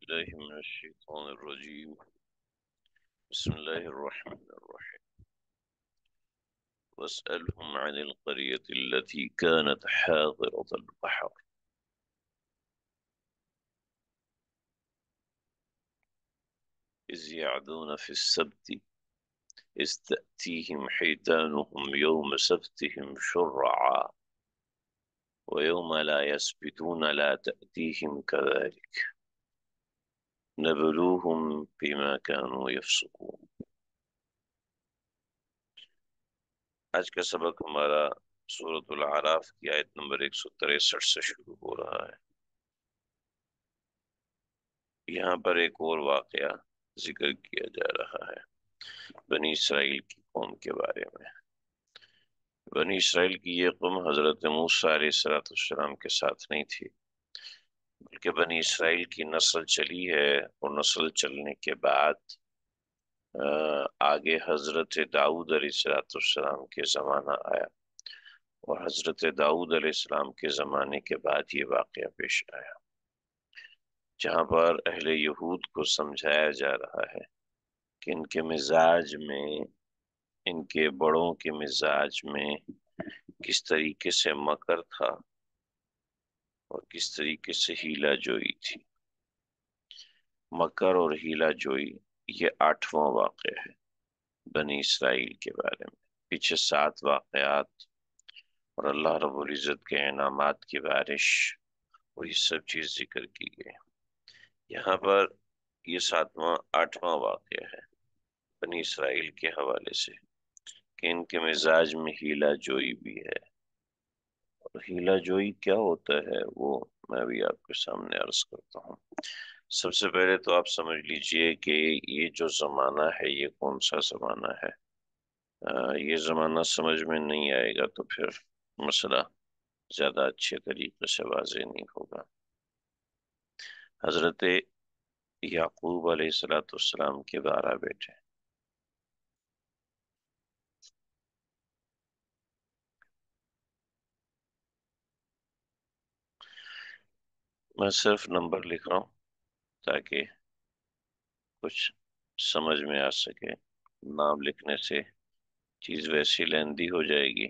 بالله من الشيطان الرجيم. بسم الله الرحمن الرحيم. واسألهم عن القرية التي كانت حاضرة البحر إذ يعدون في السبت إذ تأتيهم حيتانهم يوم سبتهم شرعا ويوم لا يسبتون لا تأتيهم كذلك نبلوهم بما كانوا يفسقون. آج کا سبق ہمارا سورۃ الاعراف کی آیت نمبر 163 سے شروع ہو رہا ہے۔ یہاں پر ایک اور واقعہ ذکر کیا جا رہا ہے بنی اسرائیل کی قوم کے بارے میں۔ بنی اسرائیل کی یہ قوم حضرت موسیٰ علیہ السلام کے ساتھ نہیں تھی، بلکہ بنی اسرائیل کی نسل چلی ہے، اور نسل چلنے کے بعد آگے حضرت داؤد علیہ السلام کے زمانہ آیا، اور حضرت داؤد علیہ السلام کے زمانے کے بعد یہ واقعہ پیش آیا، جہاں پر اہل یہود کو سمجھایا جا رہا ہے کہ ان کے مزاج میں، ان کے بڑوں کے مزاج میں کس طریقے سے مکر تھا اور کس طریقے سے ہیلا جوئی تھی۔ مکر اور ہیلا جوئی یہ 8واں واقعہ ہے بنی اسرائیل کے بارے میں۔ پیچھے 7 واقعات اور اللہ رب العزت کے انعامات کی بارش اور یہ سب چیز ذکر کی گئی۔ یہاں پر یہ 8واں واقعہ ہے بنی اسرائیل کے حوالے سے کہ ان کے مزاج میں ہیلا جوئی بھی ہے۔ اور ہیلا جوئی کیا ہوتا ہے وہ میں بھی آپ کے سامنے عرض کرتا ہوں۔ سب سے پہلے تو آپ سمجھ لیجئے کہ یہ جو زمانہ ہے یہ کون سا زمانہ ہے۔ یہ زمانہ سمجھ میں نہیں آئے گا تو پھر مسئلہ زیادہ اچھے طریقے سے واضح نہیں ہوگا۔ حضرت یعقوب علیہ السلام کے 12 بیٹے، میں صرف نمبر لکھ رہا ہوں تاکہ کچھ سمجھ میں آ سکے۔ نام لکھنے سے چیز ویسی لیندی ہو جائے گی۔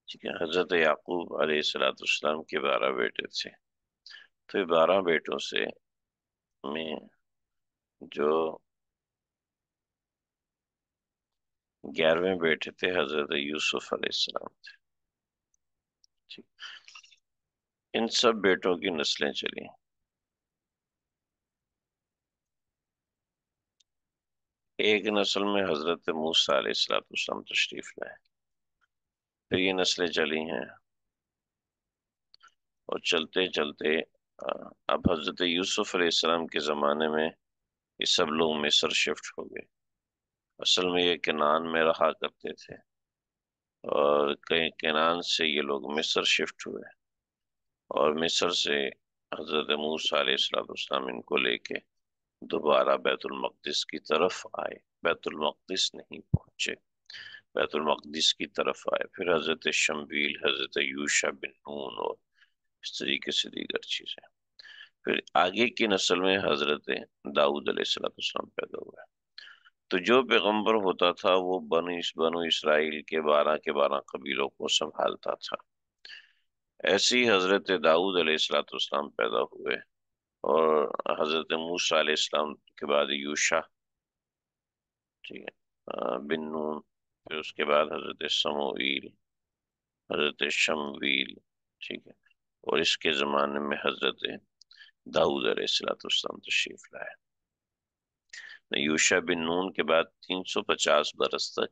ٹھیک ہے، حضرت یعقوب علیہ السلام کے 12 بیٹے تھے، تو یہ 12 بیٹوں سے میں جو 11ویں بیٹے تھے حضرت یوسف علیہ السلام تھے۔ ٹھیک، ان سب بیٹوں کی نسلیں چلی۔ ایک نسل میں حضرت موسیٰ علیہ السلام تشریف لائے، پھر یہ نسلیں چلی ہیں، اور چلتے چلتے اب حضرت یوسف علیہ السلام کے زمانے میں یہ سب لوگ مصر شفٹ ہو گئے۔ اصل میں یہ کنعان میں رہا کرتے تھے، اور کہیں کنعان سے یہ لوگ مصر شفٹ ہوئے، اور مصر سے حضرت موسیٰ علیہ السلام ان کو لے کے دوبارہ بیت المقدس کی طرف آئے۔ بیت المقدس نہیں پہنچے، بیت المقدس کی طرف آئے، پھر حضرت شمویل، حضرت یوشع بن نون اور اس طریقے سے دیگر چیزیں۔ پھر آگے کی نسل میں حضرت داؤد علیہ السلام پیدا ہوئے۔ تو جو پیغمبر ہوتا تھا وہ بنو اسرائیل کے 12 قبیلوں کو سنبھالتا تھا۔ ایسی حضرت داؤد علیہ السلام پیدا ہوئے، اور حضرت موسیٰ علیہ السلام کے بعد یوشع، ٹھیک ہے، بن نون، پھر اس کے بعد حضرت سموئیل، حضرت شمویل، ٹھیک ہے، اور اس کے زمانے میں حضرت داؤد علیہ السلام تشریف لائے۔ یوشع بن نون کے بعد 350 برس تک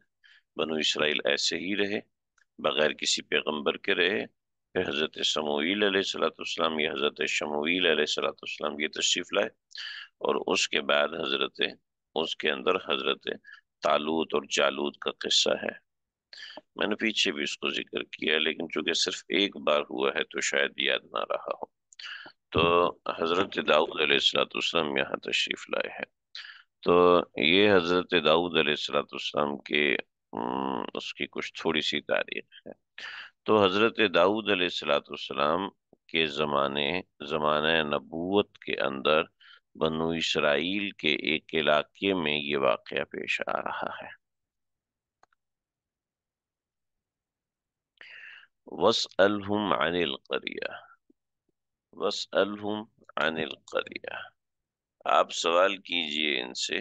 بنو اسرائیل ایسے ہی رہے، بغیر کسی پیغمبر کے رہے۔ پھر حضرت سموئیل علیہ السلام، یہ حضرت شموئیل علیہ السلام یہ تشریف لائے، اور اس کے بعد اس کے اندر حضرت طالوت اور جالوت کا قصہ ہے۔ میں نے پیچھے بھی اس کو ذکر کیا، لیکن چونکہ صرف ایک بار ہوا ہے تو شاید یاد نہ رہا ہو۔ تو حضرت داؤد علیہ السلام یہاں تشریف لائے ہیں۔ تو یہ حضرت داؤد علیہ السلام کے اس کی کچھ تھوڑی سی تاریخ ہے۔ تو حضرت داؤد علیہ الصلوۃ والسلام کے زمانہ نبوت کے اندر بنو اسرائیل کے ایک علاقے میں یہ واقعہ پیش آ رہا ہے۔ وَاسْأَلْهُمْ عَنِ الْقَرْيَةِ وَاسْأَلْهُمْ عَنِ الْقَرْيَةِ آپ سوال کیجئے ان سے،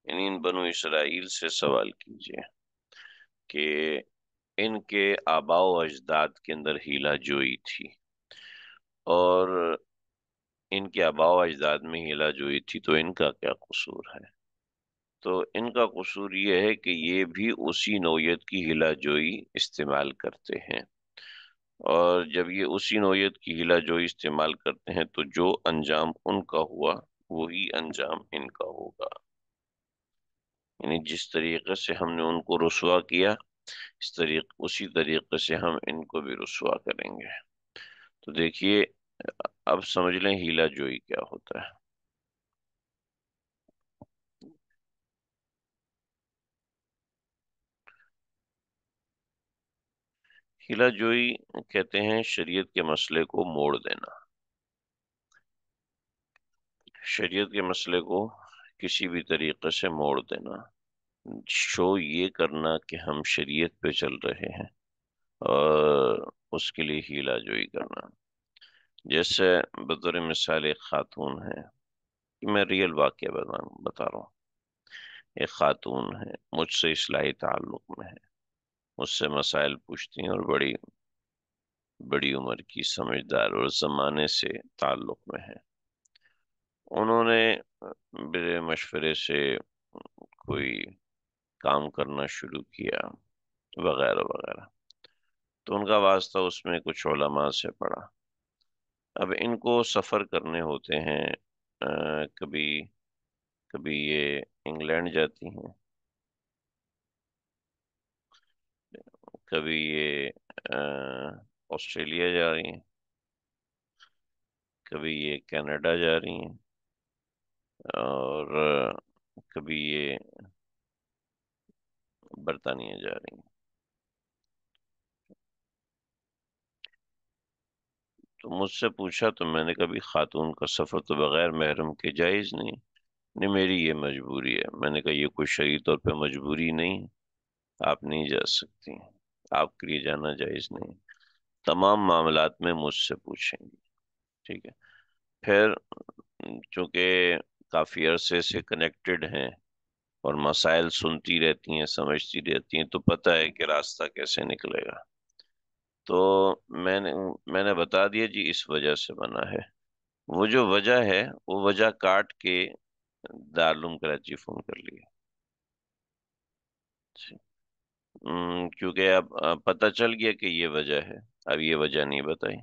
یعنی ان بنو اسرائیل سے سوال کیجئے کہ ان کے آباء و اجداد کے اندر ہیلا جوئی تھی، اور ان کے آباء و اجداد میں ہیلا جوئی تھی تو ان کا کیا قصور ہے؟ تو ان کا قصور یہ ہے کہ یہ بھی اسی نوعیت کی ہیلا جوئی استعمال کرتے ہیں، اور جب یہ اسی نوعیت کی ہیلا جوئی استعمال کرتے ہیں تو جو انجام ان کا ہوا وہی انجام ان کا ہوگا، یعنی جس طریقے سے ہم نے ان کو رسوا کیا اسی طریقے سے ہم ان کو بھی رسوا کریں گے۔ تو دیکھیے، اب سمجھ لیں ہیلا جوئی کیا ہوتا ہے۔ ہیلا جوئی کہتے ہیں شریعت کے مسئلے کو موڑ دینا، شریعت کے مسئلے کو کسی بھی طریقے سے موڑ دینا، شو یہ کرنا کہ ہم شریعت پہ چل رہے ہیں، اور اس کے لیے ہیلا جوئی کرنا۔ جیسے بطور مثال ایک خاتون ہے، میں ریئل واقعہ بتا رہا ہوں۔ ایک خاتون ہے، مجھ سے اصلاحی تعلق میں ہے، مجھ سے مسائل پوچھتی ہیں، اور بڑی بڑی عمر کی سمجھدار اور زمانے سے تعلق میں ہے۔ انہوں نے میرے مشورے سے کوئی کام کرنا شروع کیا، وغیرہ وغیرہ، تو ان کا واسطہ اس میں کچھ علماء سے پڑا۔ اب ان کو سفر کرنے ہوتے ہیں، کبھی کبھی یہ انگلینڈ جاتی ہیں، کبھی یہ آسٹریلیا جا رہی ہیں، کبھی یہ کینیڈا جا رہی ہیں، اور کبھی یہ برطانیہ جا رہی ہیں۔ تو مجھ سے پوچھا تو میں نے کبھی خاتون کا سفر تو بغیر محرم کے جائز نہیں، نہیں میری یہ مجبوری ہے۔ میں نے کہا یہ کوئی شرعی طور پہ مجبوری نہیں ہے، آپ نہیں جا سکتی، آپ کے لیے جانا جائز نہیں، تمام معاملات میں مجھ سے پوچھیں گی، ٹھیک ہے؟ پھر چونکہ کافی عرصے سے کنیکٹڈ ہیں اور مسائل سنتی رہتی ہیں، سمجھتی رہتی ہیں، تو پتہ ہے کہ راستہ کیسے نکلے گا۔ تو میں نے میں نے بتا دیا جی اس وجہ سے بنا ہے، وہ جو وجہ ہے وہ وجہ کاٹ کے دارالعلوم کراچی فون کر لیے، کیونکہ اب پتہ چل گیا کہ یہ وجہ ہے، اب یہ وجہ نہیں بتائی،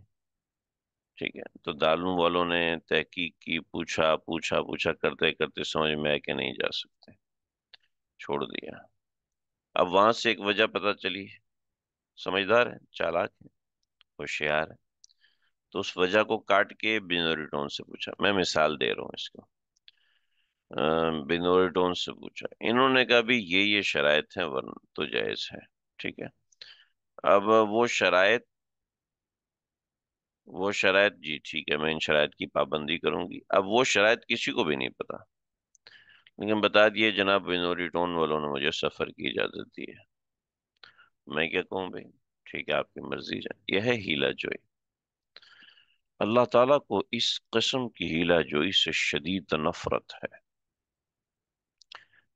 ٹھیک ہے؟ تو دارالعلوم والوں نے تحقیق کی، پوچھا پوچھا پوچھا کرتے کرتے سمجھ میں آیا کہ نہیں جا سکتے، چھوڑ دیا۔ اب وہاں سے ایک وجہ پتہ چلی، سمجھدار ہے، چالاک ہے، ہوشیار ہے، تو اس وجہ کو کاٹ کے بنوری ٹون سے پوچھا، میں مثال دے رہا ہوں اس کو، بنوری ٹون سے پوچھا، انہوں نے کہا بھی یہ شرائط ہیں ورنہ تو جائز ہے، ٹھیک ہے؟ اب وہ شرائط جی ٹھیک ہے، میں ان شرائط کی پابندی کروں گی۔ اب وہ شرائط کسی کو بھی نہیں پتا، لیکن بتا دیے جناب بنوری ٹون والوں نے مجھے سفر کی اجازت دی ہے، میں کیا کہوں بھائی؟ ٹھیک ہے، آپ کی مرضی جائے، یہ ہے ہیلا جوئی۔ اللہ تعالیٰ کو اس قسم کی ہیلا جوئی سے شدید نفرت ہے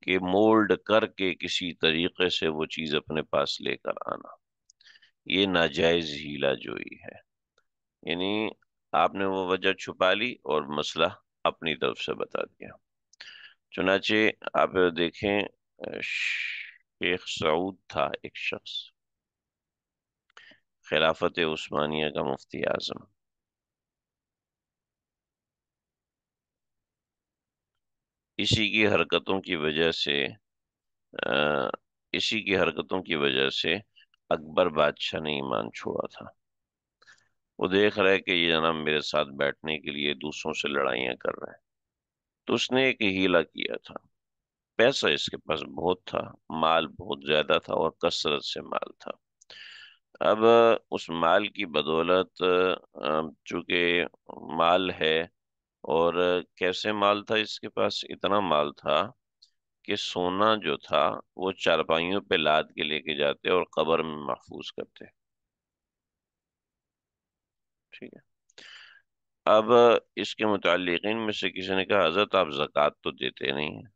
کہ مولڈ کر کے کسی طریقے سے وہ چیز اپنے پاس لے کر آنا، یہ ناجائز ہیلا جوئی ہے، یعنی آپ نے وہ وجہ چھپا لی اور مسئلہ اپنی طرف سے بتا دیا۔ چنانچہ آپ دیکھیں، شیخ سعود تھا ایک شخص، خلافت عثمانیہ کا مفتی اعظم، اسی کی حرکتوں کی وجہ سے آ، اسی کی حرکتوں کی وجہ سے اکبر بادشاہ نے ایمان چھوڑا تھا۔ وہ دیکھ رہے کہ یہ جناب میرے ساتھ بیٹھنے کے لیے دوسروں سے لڑائیاں کر رہے ہیں، تو اس نے ایک ہیلا کیا تھا۔ پیسہ اس کے پاس بہت تھا، مال بہت زیادہ تھا، اور کثرت سے مال تھا۔ اب اس مال کی بدولت چونکہ مال ہے، اور کیسے مال تھا، اس کے پاس اتنا مال تھا کہ سونا جو تھا وہ چارپائیوں پہ لاد کے لے کے جاتے اور قبر میں محفوظ کرتے. ٹھیک ہے. اب اس کے متعلقین میں سے کسی نے کہا حضرت آپ زکوٰۃ تو دیتے نہیں ہیں،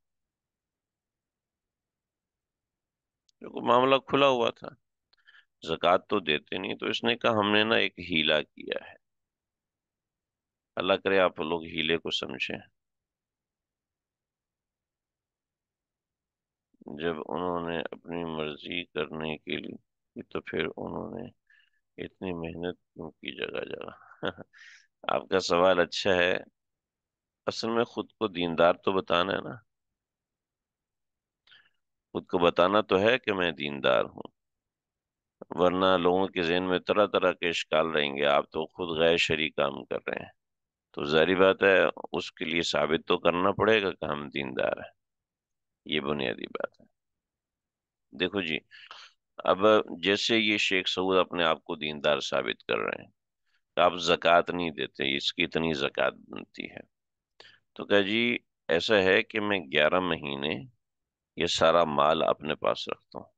کیونکہ معاملہ کھلا ہوا تھا. زکوٰۃ تو دیتے نہیں، تو اس نے کہا ہم نے نا ایک ہیلا کیا ہے. اللہ کرے آپ لوگ ہیلے کو سمجھیں. جب انہوں نے اپنی مرضی کرنے کے لیے تو پھر انہوں نے اتنی محنت کیوں کی جگہ جگہ. آپ کا سوال اچھا ہے. اصل میں خود کو دیندار تو بتانا ہے نا. خود کو بتانا تو ہے کہ میں دیندار ہوں، ورنہ لوگوں کے ذہن میں طرح طرح کے اشکال رہیں گے. آپ تو خود غیر شرعی کام کر رہے ہیں، تو ظاہری بات ہے اس کے لیے ثابت تو کرنا پڑے گا کہ ہم دیندار ہیں. یہ بنیادی بات ہے. دیکھو جی، اب جیسے یہ شیخ سعود اپنے آپ کو دیندار ثابت کر رہے ہیں کہ آپ زکوٰۃ نہیں دیتے، اس کی اتنی زکوٰۃ بنتی ہے. تو کہا جی ایسا ہے کہ میں 11 مہینے یہ سارا مال اپنے پاس رکھتا ہوں.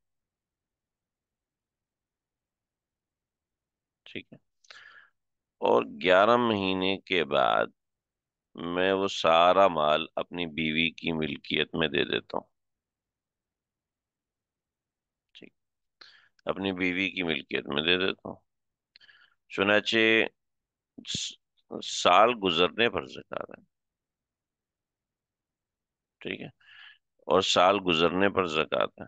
ٹھیک ہے. اور 11 مہینے کے بعد میں وہ سارا مال اپنی بیوی کی ملکیت میں دے دیتا ہوں. ٹھیک. اپنی بیوی کی ملکیت میں دے دیتا ہوں. چنانچہ س- سال گزرنے پر زکوٰۃ ہے. ٹھیک ہے. اور سال گزرنے پر زکوٰۃ ہے.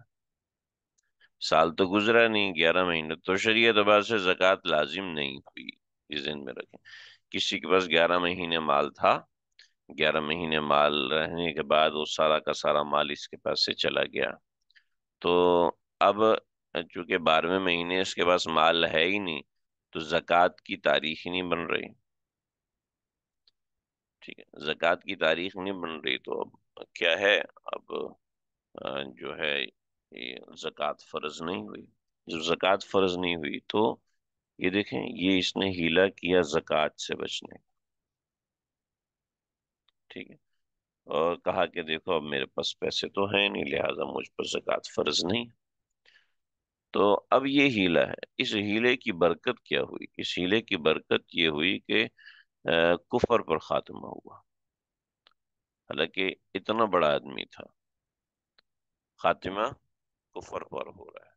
سال تو گزرا نہیں، 11 مہینے تو شریعت اعتبار سے زکوٰۃ لازم نہیں ہوئی. یہ ذہن میں رکھیں. کسی کے پاس 11 مہینے مال تھا، 11 مہینے مال رہنے کے بعد وہ سارا کا سارا مال اس کے پاس سے چلا گیا. تو اب چونکہ 12ویں مہینے اس کے پاس مال ہے ہی نہیں، تو زکوٰۃ کی تاریخ ہی نہیں بن رہی. ٹھیک ہے. زکوٰۃ کی تاریخ نہیں بن رہی تو اب کیا ہے. اب جو ہے یہ زکوٰۃ فرض نہیں ہوئی. جب زکوٰۃ فرض نہیں ہوئی تو یہ دیکھیں یہ اس نے ہیلا کیا زکوٰۃ سے بچنے کا. ٹھیک ہے. اور کہا کہ دیکھو اب میرے پاس پیسے تو ہیں نہیں، لہٰذا مجھ پر زکوٰۃ فرض نہیں. تو اب یہ ہیلا ہے. اس ہیلے کی برکت کیا ہوئی؟ اس ہیلے کی برکت یہ ہوئی کہ کفر پر خاتمہ ہوا. حالانکہ اتنا بڑا آدمی تھا، خاتمہ کفر پر ہو رہا ہے.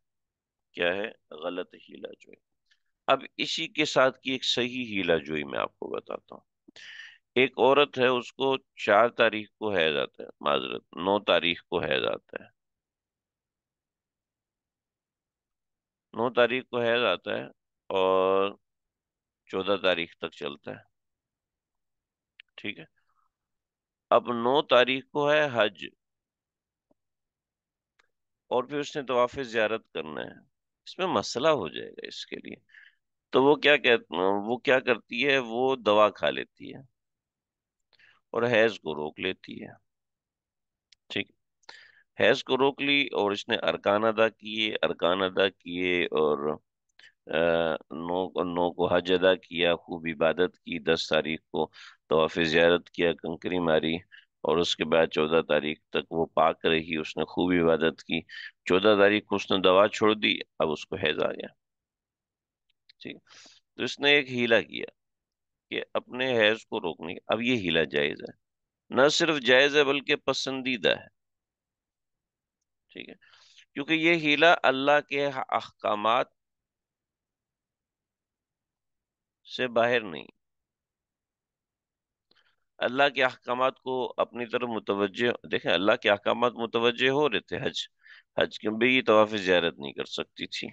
کیا ہے؟ غلط ہیلا جو ہے. اب اسی کے ساتھ کی ایک صحیح ہیلا جوئی میں آپ کو بتاتا ہوں. ایک عورت ہے، اس کو 4 تاریخ کو حیض آتا ہے، معذرت 9 تاریخ کو حیض آتا ہے. 9 تاریخ کو حیض آتا ہے اور 14 تاریخ تک چلتا ہے. ٹھیک ہے. اب 9 تاریخ کو ہے حج، اور پھر اس نے طواف زیارت کرنا ہے. اس میں مسئلہ ہو جائے گا اس کے لیے. تو وہ کیا کرتی ہے، وہ دوا کھا لیتی ہے اور حیض کو روک لیتی ہے. ٹھیک. حیض کو روک لی اور اس نے ارکان ادا کیے اور نو کو حج ادا کیا، خوب عبادت کی. 10 تاریخ کو طواف زیارت کیا، کنکری ماری، اور اس کے بعد 14 تاریخ تک وہ پاک رہی، اس نے خوب عبادت کی. 14 تاریخ کو اس نے دوا چھوڑ دی، اب اس کو حیض آ گیا. ٹھیک. تو اس نے ایک ہیلا کیا کہ اپنے حیض کو روکنے اب یہ ہیلا جائز ہے. نہ صرف جائز ہے بلکہ پسندیدہ ہے. ٹھیک ہے. کیونکہ یہ ہیلا اللہ کے احکامات سے باہر نہیں. اللہ کے احکامات کو اپنی طرف متوجہ دیکھیں. اللہ کے احکامات متوجہ ہو رہے تھے. حج کے بھی طواف زیارت نہیں کر سکتی تھی،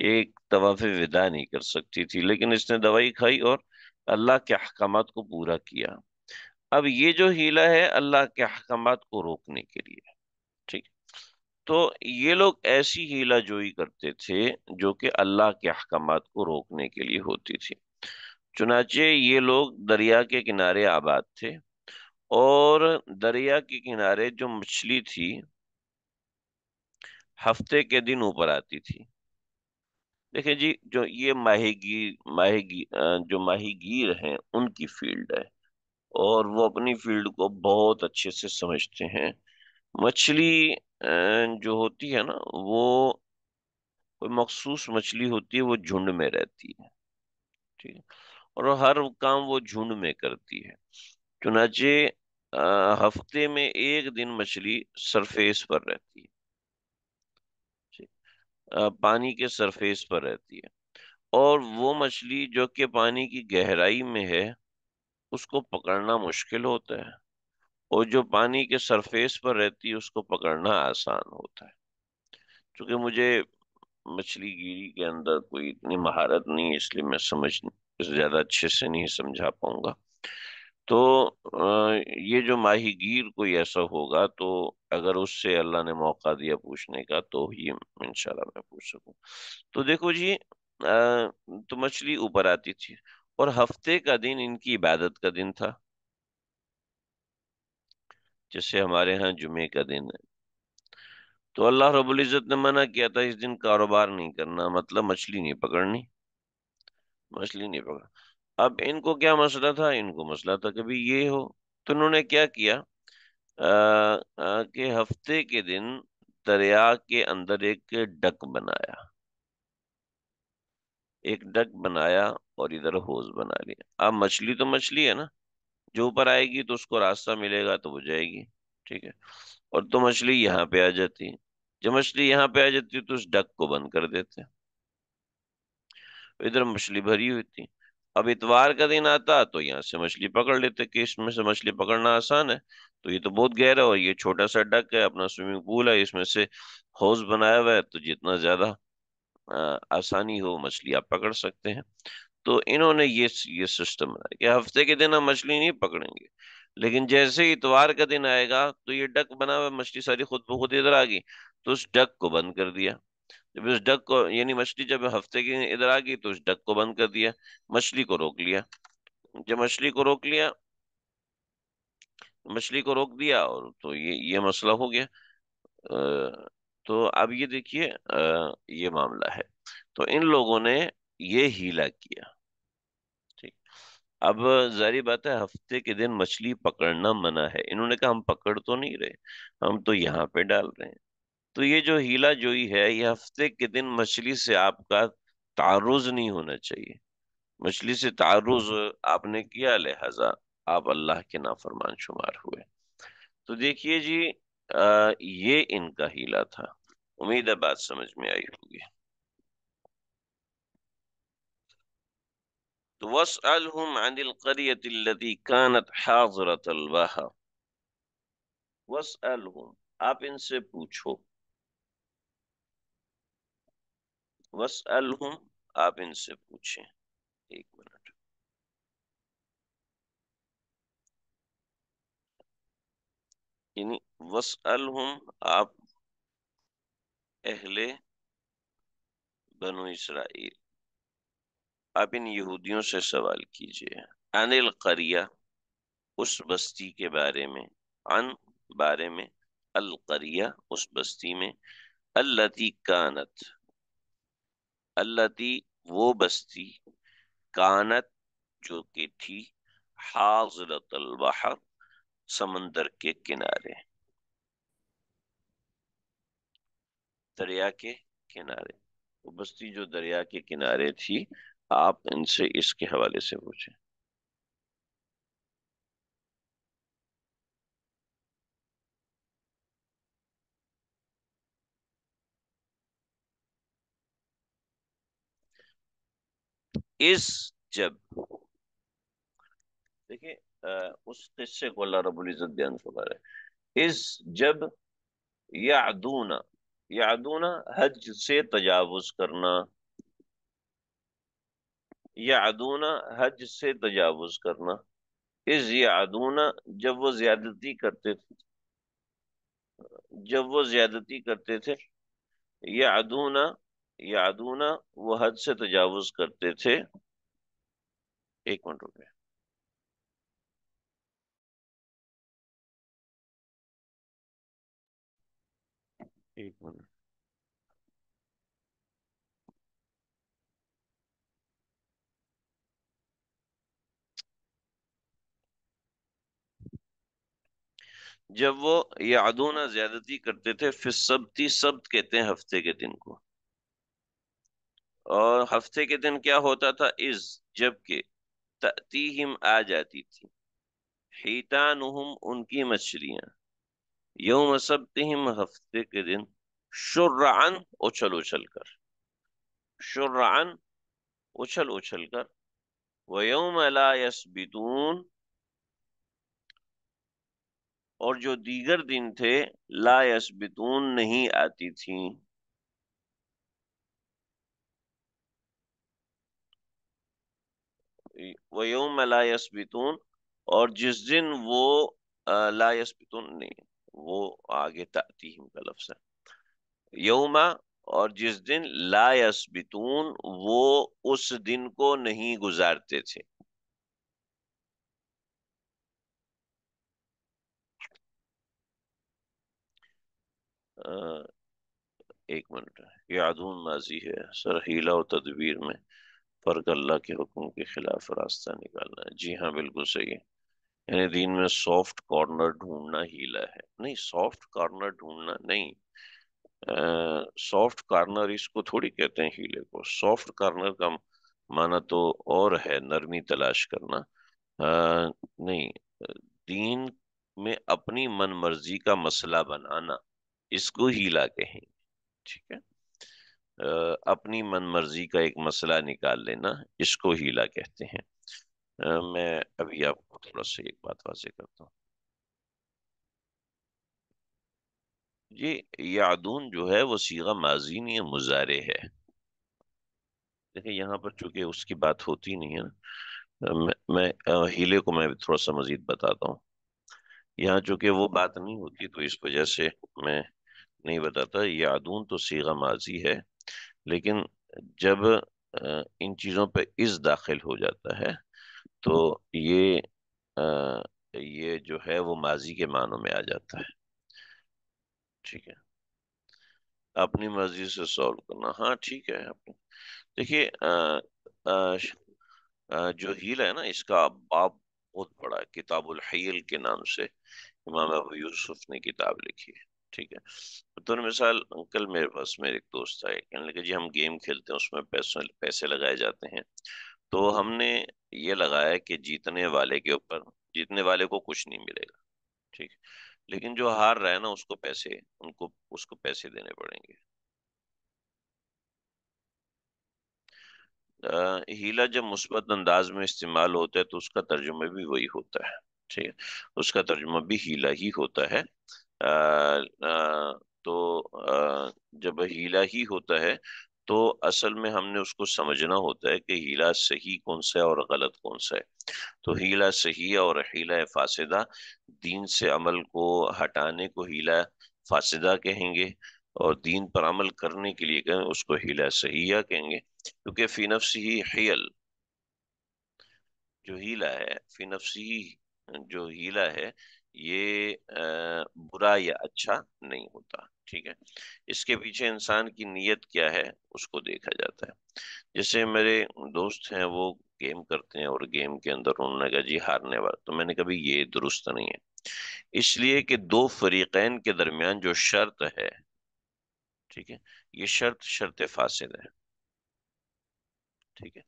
ایک طواف وداع نہیں کر سکتی تھی، لیکن اس نے دوائی کھائی اور اللہ کے احکامات کو پورا کیا. اب یہ جو ہیلا ہے اللہ کے احکامات کو روکنے کے لیے. ٹھیک. تو یہ لوگ ایسی ہیلا جوئی کرتے تھے جو کہ اللہ کے احکامات کو روکنے کے لیے ہوتی تھی. چنانچہ یہ لوگ دریا کے کنارے آباد تھے، اور دریا کے کنارے جو مچھلی تھی ہفتے کے دن اوپر آتی تھی. دیکھیں جی، جو یہ جو ماہی گیر ہیں ان کی فیلڈ ہے، اور وہ اپنی فیلڈ کو بہت اچھے سے سمجھتے ہیں۔ مچھلی جو ہوتی ہے نا، وہ کوئی مخصوص مچھلی ہوتی ہے، وہ جھنڈ میں رہتی ہے، ٹھیک ہے، اور ہر کام وہ جھنڈ میں کرتی ہے۔ چنانچہ ہفتے میں ایک دن مچھلی سرفیس پر رہتی ہے، ٹھیک، پانی کے سرفیس پر رہتی ہے، اور وہ مچھلی جو کہ پانی کی گہرائی میں ہے اس کو پکڑنا مشکل ہوتا ہے، اور جو پانی کے سرفیس پر رہتی ہے اس کو پکڑنا آسان ہوتا ہے۔ چونکہ مجھے مچھلی گیری کے اندر کوئی اتنی مہارت نہیں ہے، اس لیے میں زیادہ اچھے سے نہیں سمجھا پاؤں گا۔ تو یہ جو ماہی گیر کوئی ایسا ہوگا، تو اگر اس سے اللہ نے موقع دیا پوچھنے کا تو ہی انشاءاللہ میں پوچھ سکوں۔ تو دیکھو جی، تو مچھلی اوپر آتی تھی، اور ہفتے کا دن ان کی عبادت کا دن تھا، جیسے ہمارے ہاں جمعے کا دن ہے۔ تو اللہ رب العزت نے منع کیا تھا اس دن کاروبار نہیں کرنا، مطلب مچھلی نہیں پکڑنی، مچھلی نہیں پکڑ۔ اب ان کو کیا مسئلہ تھا؟ ان کو مسئلہ تھا کہ بھی یہ ہو، تو انہوں نے کیا کیا، کہ ہفتے کے دن دریا کے اندر ایک ڈک بنایا، ایک ڈک بنایا، اور ادھر ہوز بنا لیا۔ اب مچھلی تو مچھلی ہے نا، جو اوپر آئے گی تو اس کو راستہ ملے گا تو وہ جائے گی، ٹھیک ہے، اور تو مچھلی یہاں پہ آ جاتی، جب مچھلی یہاں پہ آ جاتی تو اس ڈک کو بند کر دیتے، ادھر مچھلی بھری ہوئی تھی۔ اب اتوار کا دن آتا تو یہاں سے مچھلی پکڑ لیتے، کہ اس میں سے مچھلی پکڑنا آسان ہے، تو یہ تو بہت گہرا ہے، اور یہ چھوٹا سا ڈک ہے، اپنا سوئمنگ پول ہے، اس میں سے ہوز بنایا ہوا ہے، تو جتنا زیادہ آسانی ہو مچھلی آپ پکڑ سکتے ہیں۔ تو انہوں نے یہ سسٹم بنایا کہ ہفتے کے دن ہم مچھلی نہیں پکڑیں گے، لیکن جیسے ہی اتوار کا دن آئے گا تو یہ ڈک بنا ہوا مچھلی ساری خود بخود ادھر آ گئی، تو اس ڈک کو بند کر دیا۔ جب اس ڈک کو، یعنی مچھلی جب ہفتے کی ادھر آ گئی تو اس ڈک کو بند کر دیا، مچھلی کو روک لیا۔ جب مچھلی کو روک لیا، مچھلی کو روک دیا، اور تو یہ مسئلہ ہو گیا۔ تو اب یہ دیکھیے، یہ معاملہ ہے، تو ان لوگوں نے یہ ہیلا کیا، ٹھیک۔ اب ظاہری بات ہے ہفتے کے دن مچھلی پکڑنا منع ہے، انہوں نے کہا ہم پکڑ تو نہیں رہے، ہم تو یہاں پہ ڈال رہے ہیں۔ تو یہ جو ہیلا جوئی ہے، یہ ہفتے کے دن مچھلی سے آپ کا تعرض نہیں ہونا چاہیے، مچھلی سے تعرض آپ نے کیا، لہذا آپ اللہ کے نافرمان شمار ہوئے۔ تو دیکھیے جی، یہ ان کا ہیلا تھا۔ امید ہے بات سمجھ میں آئی ہوگی۔ تو وَاسْأَلْهُمْ عَنِ الْقَرْيَةِ الَّتِي كَانَتْ حَاضِرَةَ الْبَحْرِ، وَاسْأَلْهُمْ، آپ ان سے پوچھو، وَاسْأَلْهُمْ، آپ ان سے پوچھیں، ایک منٹ، یعنی وَاسْأَلْهُمْ، آپ اہل بنو اسرائیل، آپ ان یہودیوں سے سوال کیجئے، عن القریہ، اس بستی کے بارے میں، عن، بارے میں، القریہ، اس بستی میں، التی کانت، التی، وہ بستی، کانت، جو کہ تھی، حاضرۃ البحر، سمندر کے کنارے، دریا کے کنارے، وہ بستی جو دریا کے کنارے تھی، آپ ان سے اس کے حوالے سے پوچھیں۔ اس، جب، دیکھیں، اس قصے کو اللہ رب العزت بیان فرما رہے ہیں، اس، جب، یعدون، یعدون، حج سے تجاوز کرنا، یعدون، حج سے تجاوز کرنا، اس یعدون، جب وہ زیادتی کرتے تھے، جب وہ زیادتی کرتے تھے، یعدون، یعدون، وہ حد سے تجاوز کرتے تھے، ایک منٹ ہو گیا، ایک منٹ، جب وہ یعدون زیادتی کرتے تھے، فی السبتی، سبت کہتے ہیں ہفتے کے دن کو، اور ہفتے کے دن کیا ہوتا تھا؟ جب کہ تأتیہم آ جاتی تھی، حیتانہم ان کی مچھلیاں، یوم سبتہم ہفتے کے دن، شرعن اچھل اچھل کر، شرعن اچھل اچھل کر، ویوم لا یسبتون، اور جو دیگر دن تھے لا یسبتون نہیں آتی تھیں، ویوم لا یسبتون، اور جس دن وہ لا یسبتون نہیں، وہ آگے تأتیہم کا لفظ ہے، یوما، اور جس دن لا یسبتون وہ اس دن کو نہیں گزارتے تھے۔ آ، ایک منٹ، یعدون ماضی ہے سر، حیلہ و تدبیر میں فرق اللہ کے حکم کے خلاف راستہ نکالنا ہے، جی ہاں بالکل صحیح ہے، یعنی دین میں سافٹ کارنر ڈھونڈنا ہیلا ہے، نہیں سافٹ کارنر ڈھونڈنا نہیں، سافٹ کارنر اس کو تھوڑی کہتے ہیں ہیلے کو، سافٹ کارنر کا معنی تو اور ہے نرمی تلاش کرنا، نہیں، دین میں اپنی من مرضی کا مسئلہ بنانا، اس کو ہیلا کہیں، ٹھیک ہے، اپنی من مرضی کا ایک مسئلہ نکال لینا، اس کو ہیلا کہتے ہیں۔ میں ابھی آپ کو تھوڑا سا ایک بات واضح کرتا ہوں، یہ یعدون جو ہے وہ صیغہ ماضی نہیں ہے، مضارع ہے، دیکھیں یہاں پر چونکہ اس کی بات ہوتی نہیں ہے نا، ہیلے کو میں تھوڑا سا مزید بتاتا ہوں، یہاں چونکہ وہ بات نہیں ہوتی تو اس وجہ سے میں نہیں بتاتا، یعدون تو صیغہ ماضی ہے، لیکن جب ان چیزوں پہ از داخل ہو جاتا ہے تو یہ یہ جو ہے وہ ماضی کے معنوں میں آ جاتا ہے، ٹھیک ہے، اپنی مرضی سے سولو کرنا، ہاں ٹھیک ہے، دیکھیے جو ہیل ہے نا، اس کا باب بہت بڑا ہے، کتاب الحیل کے نام سے امام ابو یوسف نے کتاب لکھی ہے، ٹھیک ہے، بطور مثال کل میرے پاس میرے ایک دوست آئے، کہنے لگے جی ہم گیم کھیلتے ہیں، اس میں پیسے لگائے جاتے ہیں، تو ہم نے یہ لگایا کہ جیتنے والے کے اوپر، جیتنے والے کو کچھ نہیں ملے گا، ٹھیک، لیکن جو ہار رہا ہے نا اس کو پیسے، اس کو پیسے دینے پڑیں گے۔ ہیلا جب مثبت انداز میں استعمال ہوتا ہے تو اس کا ترجمہ بھی وہی ہوتا ہے، ٹھیک ہے، اس کا ترجمہ بھی ہیلا ہی ہوتا ہے، آ، آ، تو جب ہیلا ہی ہوتا ہے تو اصل میں ہم نے اس کو سمجھنا ہوتا ہے کہ ہیلا صحیح کون سا ہے اور غلط کون سا ہے، تو ہیلا صحیح ہے اور ہیلا فاسدہ، دین سے عمل کو ہٹانے کو ہیلا فاسدہ کہیں گے، اور دین پر عمل کرنے کے لیے کہیں اس کو ہیلا صحیحہ کہیں گے، کیونکہ فی نفسی حیل، جو ہیلا ہے، فی نفسی، جو ہیلا ہے یہ برا یا اچھا نہیں ہوتا، ٹھیک ہے، اس کے پیچھے انسان کی نیت کیا ہے اس کو دیکھا جاتا ہے، جیسے میرے دوست ہیں وہ گیم کرتے ہیں اور گیم کے اندر انہوں نے کہا جی ہارنے والا، تو میں نے کہا بھی یہ درست نہیں ہے، اس لیے کہ دو فریقین کے درمیان جو شرط ہے، ٹھیک ہے، یہ شرط فاسد ہے، ٹھیک ہے،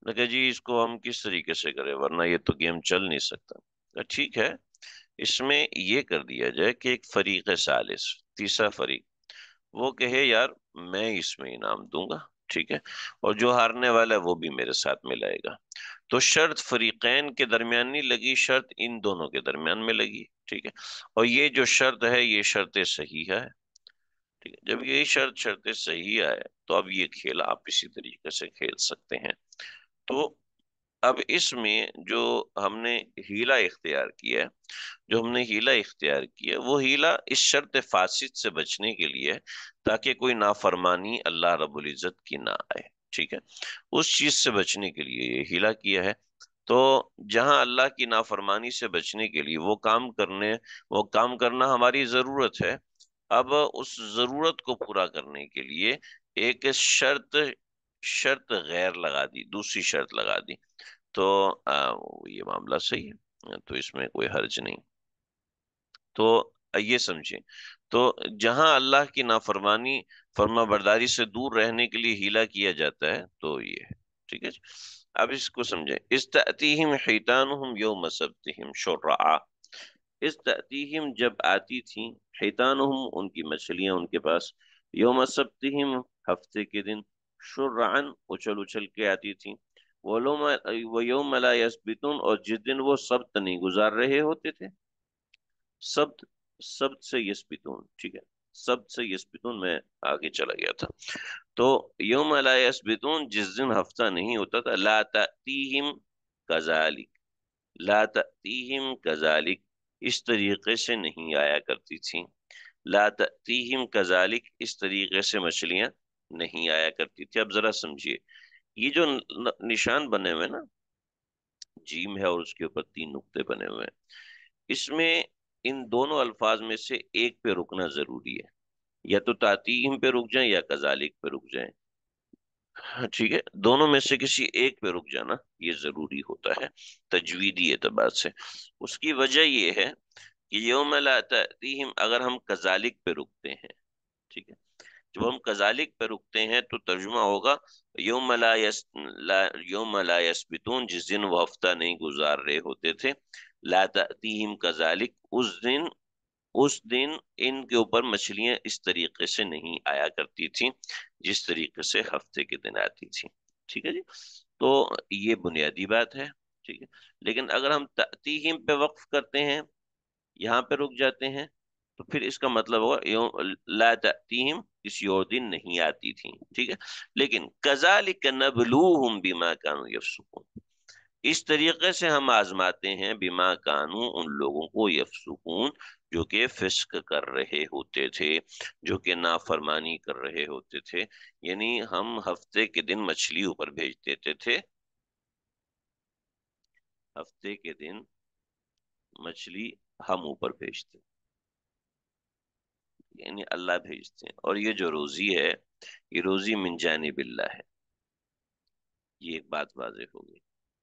میں کہا جی اس کو ہم کس طریقے سے کریں ورنہ یہ تو گیم چل نہیں سکتا، ٹھیک ہے، اس میں یہ کر دیا جائے کہ ایک فریق ثالث، تیسرا فریق، وہ کہے یار میں اس میں انعام دوں گا، ٹھیک ہے، اور جو ہارنے والا ہے وہ بھی میرے ساتھ ملائے گا، تو شرط فریقین کے درمیان نہیں لگی، شرط ان دونوں کے درمیان میں لگی، ٹھیک ہے، اور یہ جو شرط ہے یہ شرط صحیح ہے، ٹھیک ہے، جب یہ شرط صحیح ہے تو اب یہ کھیل آپ اسی طریقے سے کھیل سکتے ہیں، تو اب اس میں جو ہم نے ہیلا اختیار کیا ہے، جو ہم نے ہیلا اختیار کیا ہے وہ ہیلا اس شرط فاسد سے بچنے کے لیے ہے، تاکہ کوئی نافرمانی اللہ رب العزت کی نہ آئے، ٹھیک ہے، اس چیز سے بچنے کے لیے یہ ہیلا کیا ہے، تو جہاں اللہ کی نافرمانی سے بچنے کے لیے وہ کام کرنا ہماری ضرورت ہے، اب اس ضرورت کو پورا کرنے کے لیے ایک شرط غیر لگا دی، دوسری شرط لگا دی، تو یہ معاملہ صحیح ہے، تو اس میں کوئی حرج نہیں۔ تو یہ سمجھیں، تو جہاں اللہ کی نافرمانی فرما برداری سے دور رہنے کے لیے ہیلا کیا جاتا ہے تو یہ ہے، ٹھیک ہے جی۔ اب اس کو سمجھیں، استأتیہم حیتانہم یوم سبتہم شرعا، استأتیہم جب آتی تھیں، حیتانہم ان کی مچھلیاں ان کے پاس، یوم سبتہم ہفتے کے دن، شرعن اچھل اچھل کے آتی تھیں، وَيَوْمَ لَا يَسْبِتُونَ اور جس دن وہ سبت نہیں گزار رہے ہوتے تھے، سبت، سبت سے یسبتون، ٹھیک ہے، سبت سے یسبتون میں آگے چلا گیا تھا، تو یوم لا یسبتون جس دن ہفتہ نہیں ہوتا تھا، لا تأتیہم کذالک، لا تأتیہم کذالک اس طریقے سے نہیں آیا کرتی تھیں، لا تأتیہم کذالک اس طریقے سے مچھلیاں نہیں آیا کرتی تھی۔ اب ذرا سمجھیے، یہ جو نشان بنے ہوئے نا، جیم ہے اور اس کے اوپر تین نقطے بنے ہوئے ہیں، اس میں ان دونوں الفاظ میں سے ایک پہ رکنا ضروری ہے، یا تو تعتیم پہ رک جائیں یا کذالک پہ رک جائیں، ہاں، ٹھیک ہے، دونوں میں سے کسی ایک پہ رک جانا یہ ضروری ہوتا ہے تجویدی اعتبار سے۔ اس کی وجہ یہ ہے کہ یوم لا تأتیہم اگر ہم کذالک پہ رکتے ہیں، ٹھیک ہے، جب ہم کذالک پہ رکتے ہیں تو ترجمہ ہوگا یوم لا یسبتون جس دن وہ ہفتہ نہیں گزار رہے ہوتے تھے، لا تأتیہم کذالک اس دن ان کے اوپر مچھلیاں اس طریقے سے نہیں آیا کرتی تھیں جس طریقے سے ہفتے کے دن آتی تھی، ٹھیک ہے جی۔ تو یہ بنیادی بات ہے، ٹھیک ہے، لیکن اگر ہم تأتیہم پہ وقف کرتے ہیں، یہاں پہ رک جاتے ہیں، تو پھر اس کا مطلب ہوگا لا تأتیہم کسی اور دن نہیں آتی تھی، ٹھیک ہے، لیکن کذالک نبلوہم بما کانوا یفسقون اس طریقے سے ہم آزماتے ہیں بما کانو ان لوگوں کو یفسقون جو کہ فسق کر رہے ہوتے تھے، جو کہ نافرمانی کر رہے ہوتے تھے، یعنی ہم ہفتے کے دن مچھلی اوپر بھیج دیتے تھے، ہفتے کے دن مچھلی ہم اوپر بھیجتے، یعنی اللہ بھیجتے ہیں، اور یہ جو روزی ہے یہ روزی من جانب اللہ ہے، یہ ایک بات واضح ہو گئی،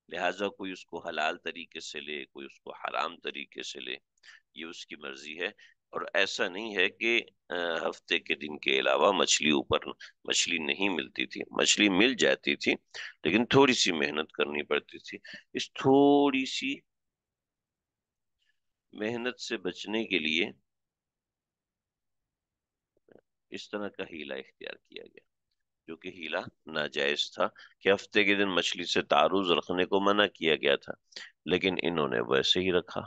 لہٰذا کوئی اس کو حلال طریقے سے لے، کوئی اس کو حرام طریقے سے لے، یہ اس کی مرضی ہے، اور ایسا نہیں ہے کہ ہفتے کے دن کے علاوہ مچھلی نہیں ملتی تھی، مچھلی مل جاتی تھی لیکن تھوڑی سی محنت کرنی پڑتی تھی، اس تھوڑی سی محنت سے بچنے کے لیے اس طرح کا ہیلا اختیار کیا گیا، جو کہ ہیلا ناجائز تھا، کہ ہفتے کے دن مچھلی سے تعارض رکھنے کو منع کیا گیا تھا لیکن انہوں نے ویسے ہی رکھا۔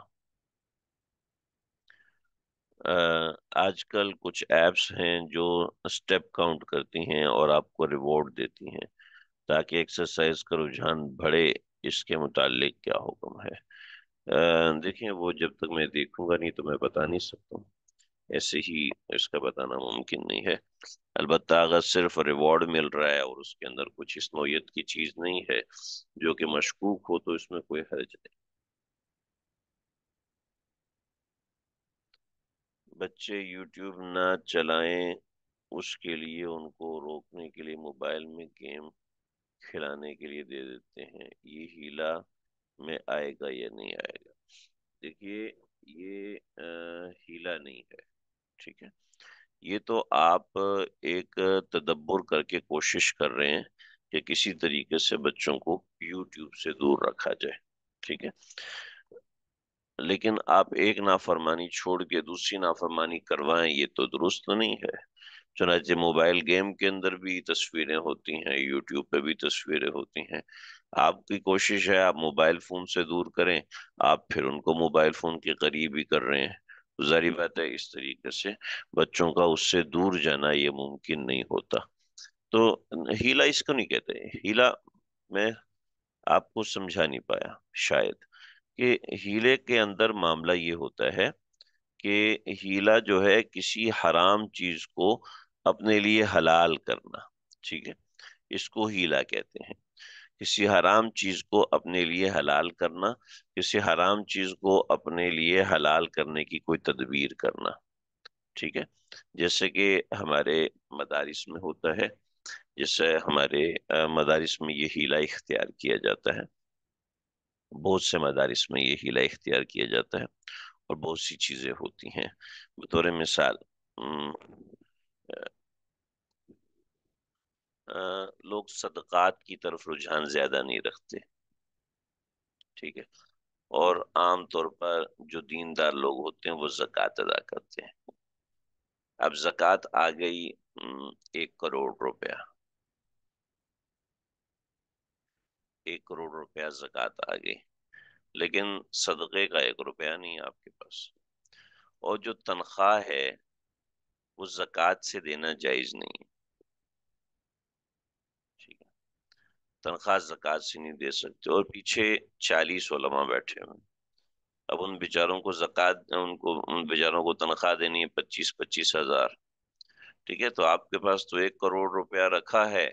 آج کل کچھ ایپس ہیں جو سٹیپ کاؤنٹ کرتی ہیں اور آپ کو ریوارڈ دیتی ہیں تاکہ ایکسرسائز کا رجحان بڑھے، اس کے متعلق کیا حکم ہے؟ دیکھیں، وہ جب تک میں دیکھوں گا نہیں تو میں بتا نہیں سکتا ہوں، ایسے ہی اس کا بتانا ممکن نہیں ہے، البتہ اگر صرف ریوارڈ مل رہا ہے اور اس کے اندر کچھ اس نوعیت کی چیز نہیں ہے جو کہ مشکوک ہو تو اس میں کوئی حرج نہیں۔ بچے یوٹیوب نہ چلائیں، اس کے لیے ان کو روکنے کے لیے موبائل میں گیم کھلانے کے لیے دے دیتے ہیں، یہ ہیلا میں آئے گا یا نہیں آئے گا؟ دیکھیے، یہ ہیلا نہیں ہے، ٹھیک ہے، یہ تو آپ ایک تدبر کر کے کوشش کر رہے ہیں کہ کسی طریقے سے بچوں کو یوٹیوب سے دور رکھا جائے، ٹھیک ہے، لیکن آپ ایک نافرمانی چھوڑ کے دوسری نافرمانی کروائیں یہ تو درست نہیں ہے۔ چنانچہ موبائل گیم کے اندر بھی تصویریں ہوتی ہیں، یوٹیوب پہ بھی تصویریں ہوتی ہیں، آپ کی کوشش ہے آپ موبائل فون سے دور کریں، آپ پھر ان کو موبائل فون کے قریب ہی کر رہے ہیں، ظاہری بات ہے اس طریقے سے بچوں کا اس سے دور جانا یہ ممکن نہیں ہوتا۔ تو ہیلا اس کو نہیں کہتے، ہیلا میں آپ کو سمجھا نہیں پایا شاید، کہ ہیلے کے اندر معاملہ یہ ہوتا ہے کہ ہیلا جو ہے کسی حرام چیز کو اپنے لیے حلال کرنا، ٹھیک ہے، اس کو ہیلا کہتے ہیں، کسی حرام چیز کو اپنے لیے حلال کرنا، کسی حرام چیز کو اپنے لیے حلال کرنے کی کوئی تدبیر کرنا، ٹھیک ہے، جیسے کہ ہمارے مدارس میں ہوتا ہے، جیسے ہمارے مدارس میں یہ ہیلا اختیار کیا جاتا ہے، بہت سے مدارس میں یہ ہیلا اختیار کیا جاتا ہے، اور بہت سی چیزیں ہوتی ہیں. بطور مثال لوگ صدقات کی طرف رجحان زیادہ نہیں رکھتے. ٹھیک ہے. اور عام طور پر جو دیندار لوگ ہوتے ہیں وہ زکوٰۃ ادا کرتے ہیں. اب زکوٰۃ آ گئی 1 کروڑ روپیہ. 1 کروڑ روپیہ زکوٰۃ آ گئی، لیکن صدقے کا 1 روپیہ نہیں ہے آپ کے پاس. اور جو تنخواہ ہے وہ زکوٰۃ سے دینا جائز نہیں ہے. ٹھیک ہے. تنخواہ زکوٰۃ سے نہیں دے سکتے. اور پیچھے 40 علماء بیٹھے ہوئے. اب ان بیچاروں کو ان بیچاروں کو تنخواہ دینی ہے 25,000. ٹھیک ہے. تو آپ کے پاس تو 1 کروڑ روپیہ رکھا ہے،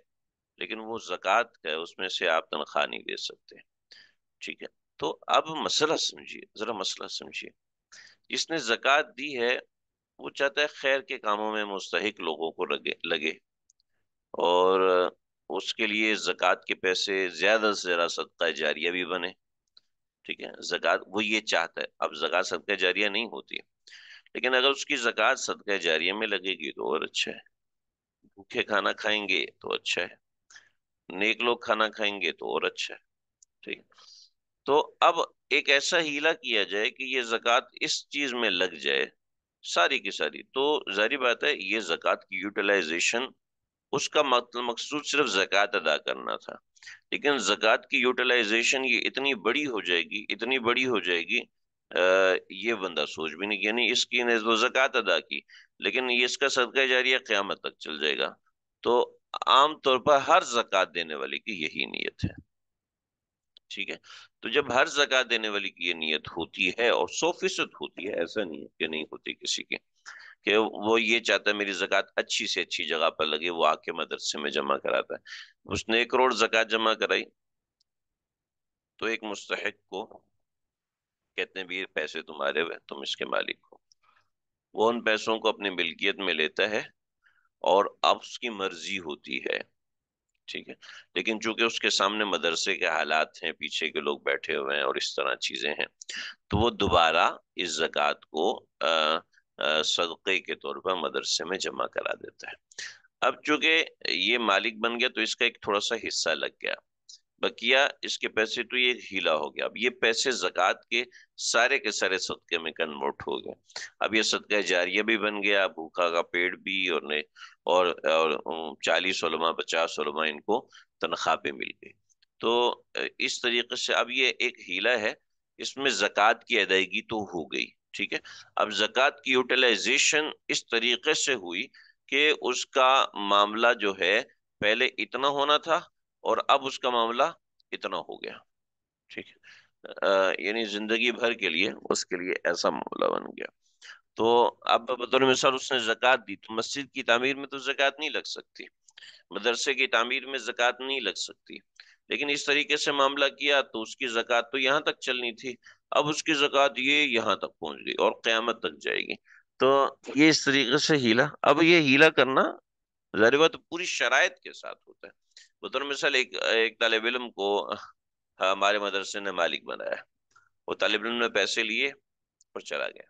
لیکن وہ زکوٰۃ کا ہے، اس میں سے آپ تنخواہ نہیں دے سکتے. ٹھیک ہے. تو اب مسئلہ سمجھیے، ذرا مسئلہ سمجھیے. جس نے زکوٰۃ دی ہے وہ چاہتا ہے خیر کے کاموں میں مستحق لوگوں کو لگے، اور اس کے لیے زکوٰۃ کے پیسے زیادہ سے زیادہ صدقہ جاریہ بھی بنے. ٹھیک ہے. زکوٰۃ وہ یہ چاہتا ہے. اب زکوٰۃ صدقہ جاریہ نہیں ہوتی، لیکن اگر اس کی زکوٰۃ صدقہ جاریہ میں لگے گی تو اور اچھا ہے. بھوکے کھانا کھائیں گے تو اچھا ہے، نیک لوگ کھانا کھائیں گے تو اور اچھا ہے. ٹھیک. تو اب ایک ایسا ہیلا کیا جائے کہ یہ زکوٰۃ اس چیز میں لگ جائے ساری کی ساری. تو ظاہری بات ہے یہ زکوٰۃ کی یوٹیلائزیشن، اس کا مقصود صرف زکوٰۃ ادا کرنا تھا، لیکن زکوٰۃ کی یوٹیلائزیشن یہ اتنی بڑی ہو جائے گی، اتنی بڑی ہو جائے گی، یہ بندہ سوچ بھی نہیں. یعنی اس کی نے تو زکوٰۃ ادا کی، لیکن یہ اس کا صدقہ جاریہ قیامت تک چل جائے گا. تو عام طور پر ہر زکوٰۃ دینے والے کی یہی نیت ہے. ٹھیک ہے. تو جب ہر زکوٰۃ دینے والی کی یہ نیت ہوتی ہے، اور 100% ہوتی ہے، ایسا نہیں ہے کہ نہیں ہوتی کسی کی، کہ وہ یہ چاہتا ہے میری زکوٰۃ اچھی سے اچھی جگہ پر لگے، وہ آ کے مدرسے میں جمع کراتا ہے. اس نے 1 کروڑ زکوٰۃ جمع کرائی تو ایک مستحق کو کہتے ہیں بھی یہ پیسے تمہارے ہوئے، تم اس کے مالک ہو. وہ ان پیسوں کو اپنی ملکیت میں لیتا ہے، اور اب اس کی مرضی ہوتی ہے. ٹھیک ہے. لیکن چونکہ اس کے سامنے مدرسے کے حالات ہیں، پیچھے کے لوگ بیٹھے ہوئے ہیں اور اس طرح چیزیں ہیں، تو وہ دوبارہ اس زکوٰۃ کو صدقے کے طور پر مدرسے میں جمع کرا دیتا ہے. اب چونکہ یہ مالک بن گیا تو اس کا ایک تھوڑا سا حصہ لگ گیا، بقیہ اس کے پیسے تو یہ ہیلا ہو گیا. اب یہ پیسے زکوٰۃ کے سارے صدقے میں کنورٹ ہو گئے. اب یہ صدقہ جاریہ بھی بن گیا، بھوکا کا پیٹ بھی، اور 40 علماء 50 علماء ان کو تنخواہ پہ مل گئی. تو اس طریقے سے اب یہ ایک ہیلا ہے، اس میں زکوٰۃ کی ادائیگی تو ہو گئی. ٹھیک ہے. اب زکوٰۃ کی یوٹیلائزیشن اس طریقے سے ہوئی کہ اس کا معاملہ جو ہے پہلے اتنا ہونا تھا، اور اب اس کا معاملہ اتنا ہو گیا. ٹھیک ہے. یعنی زندگی بھر کے لیے اس کے لیے ایسا معاملہ بن گیا. تو اب بطور مثال اس نے زکوٰۃ دی، تو مسجد کی تعمیر میں تو زکوٰۃ نہیں لگ سکتی، مدرسے کی تعمیر میں زکوٰۃ نہیں لگ سکتی، لیکن اس طریقے سے معاملہ کیا تو اس کی زکوٰۃ تو یہاں تک چلنی تھی. اب اس کی زکوٰۃ یہ یہاں تک پہنچ گئی اور قیامت تک جائے گی. تو یہ اس طریقے سے ہیلا. اب یہ ہیلا کرنا ظاہر بات پوری شرائط کے ساتھ ہوتا ہے. بطور مثال ایک طالب علم کو ہمارے مدرسے نے مالک بنایا، وہ طالب علم نے پیسے لیے اور چلا گیا.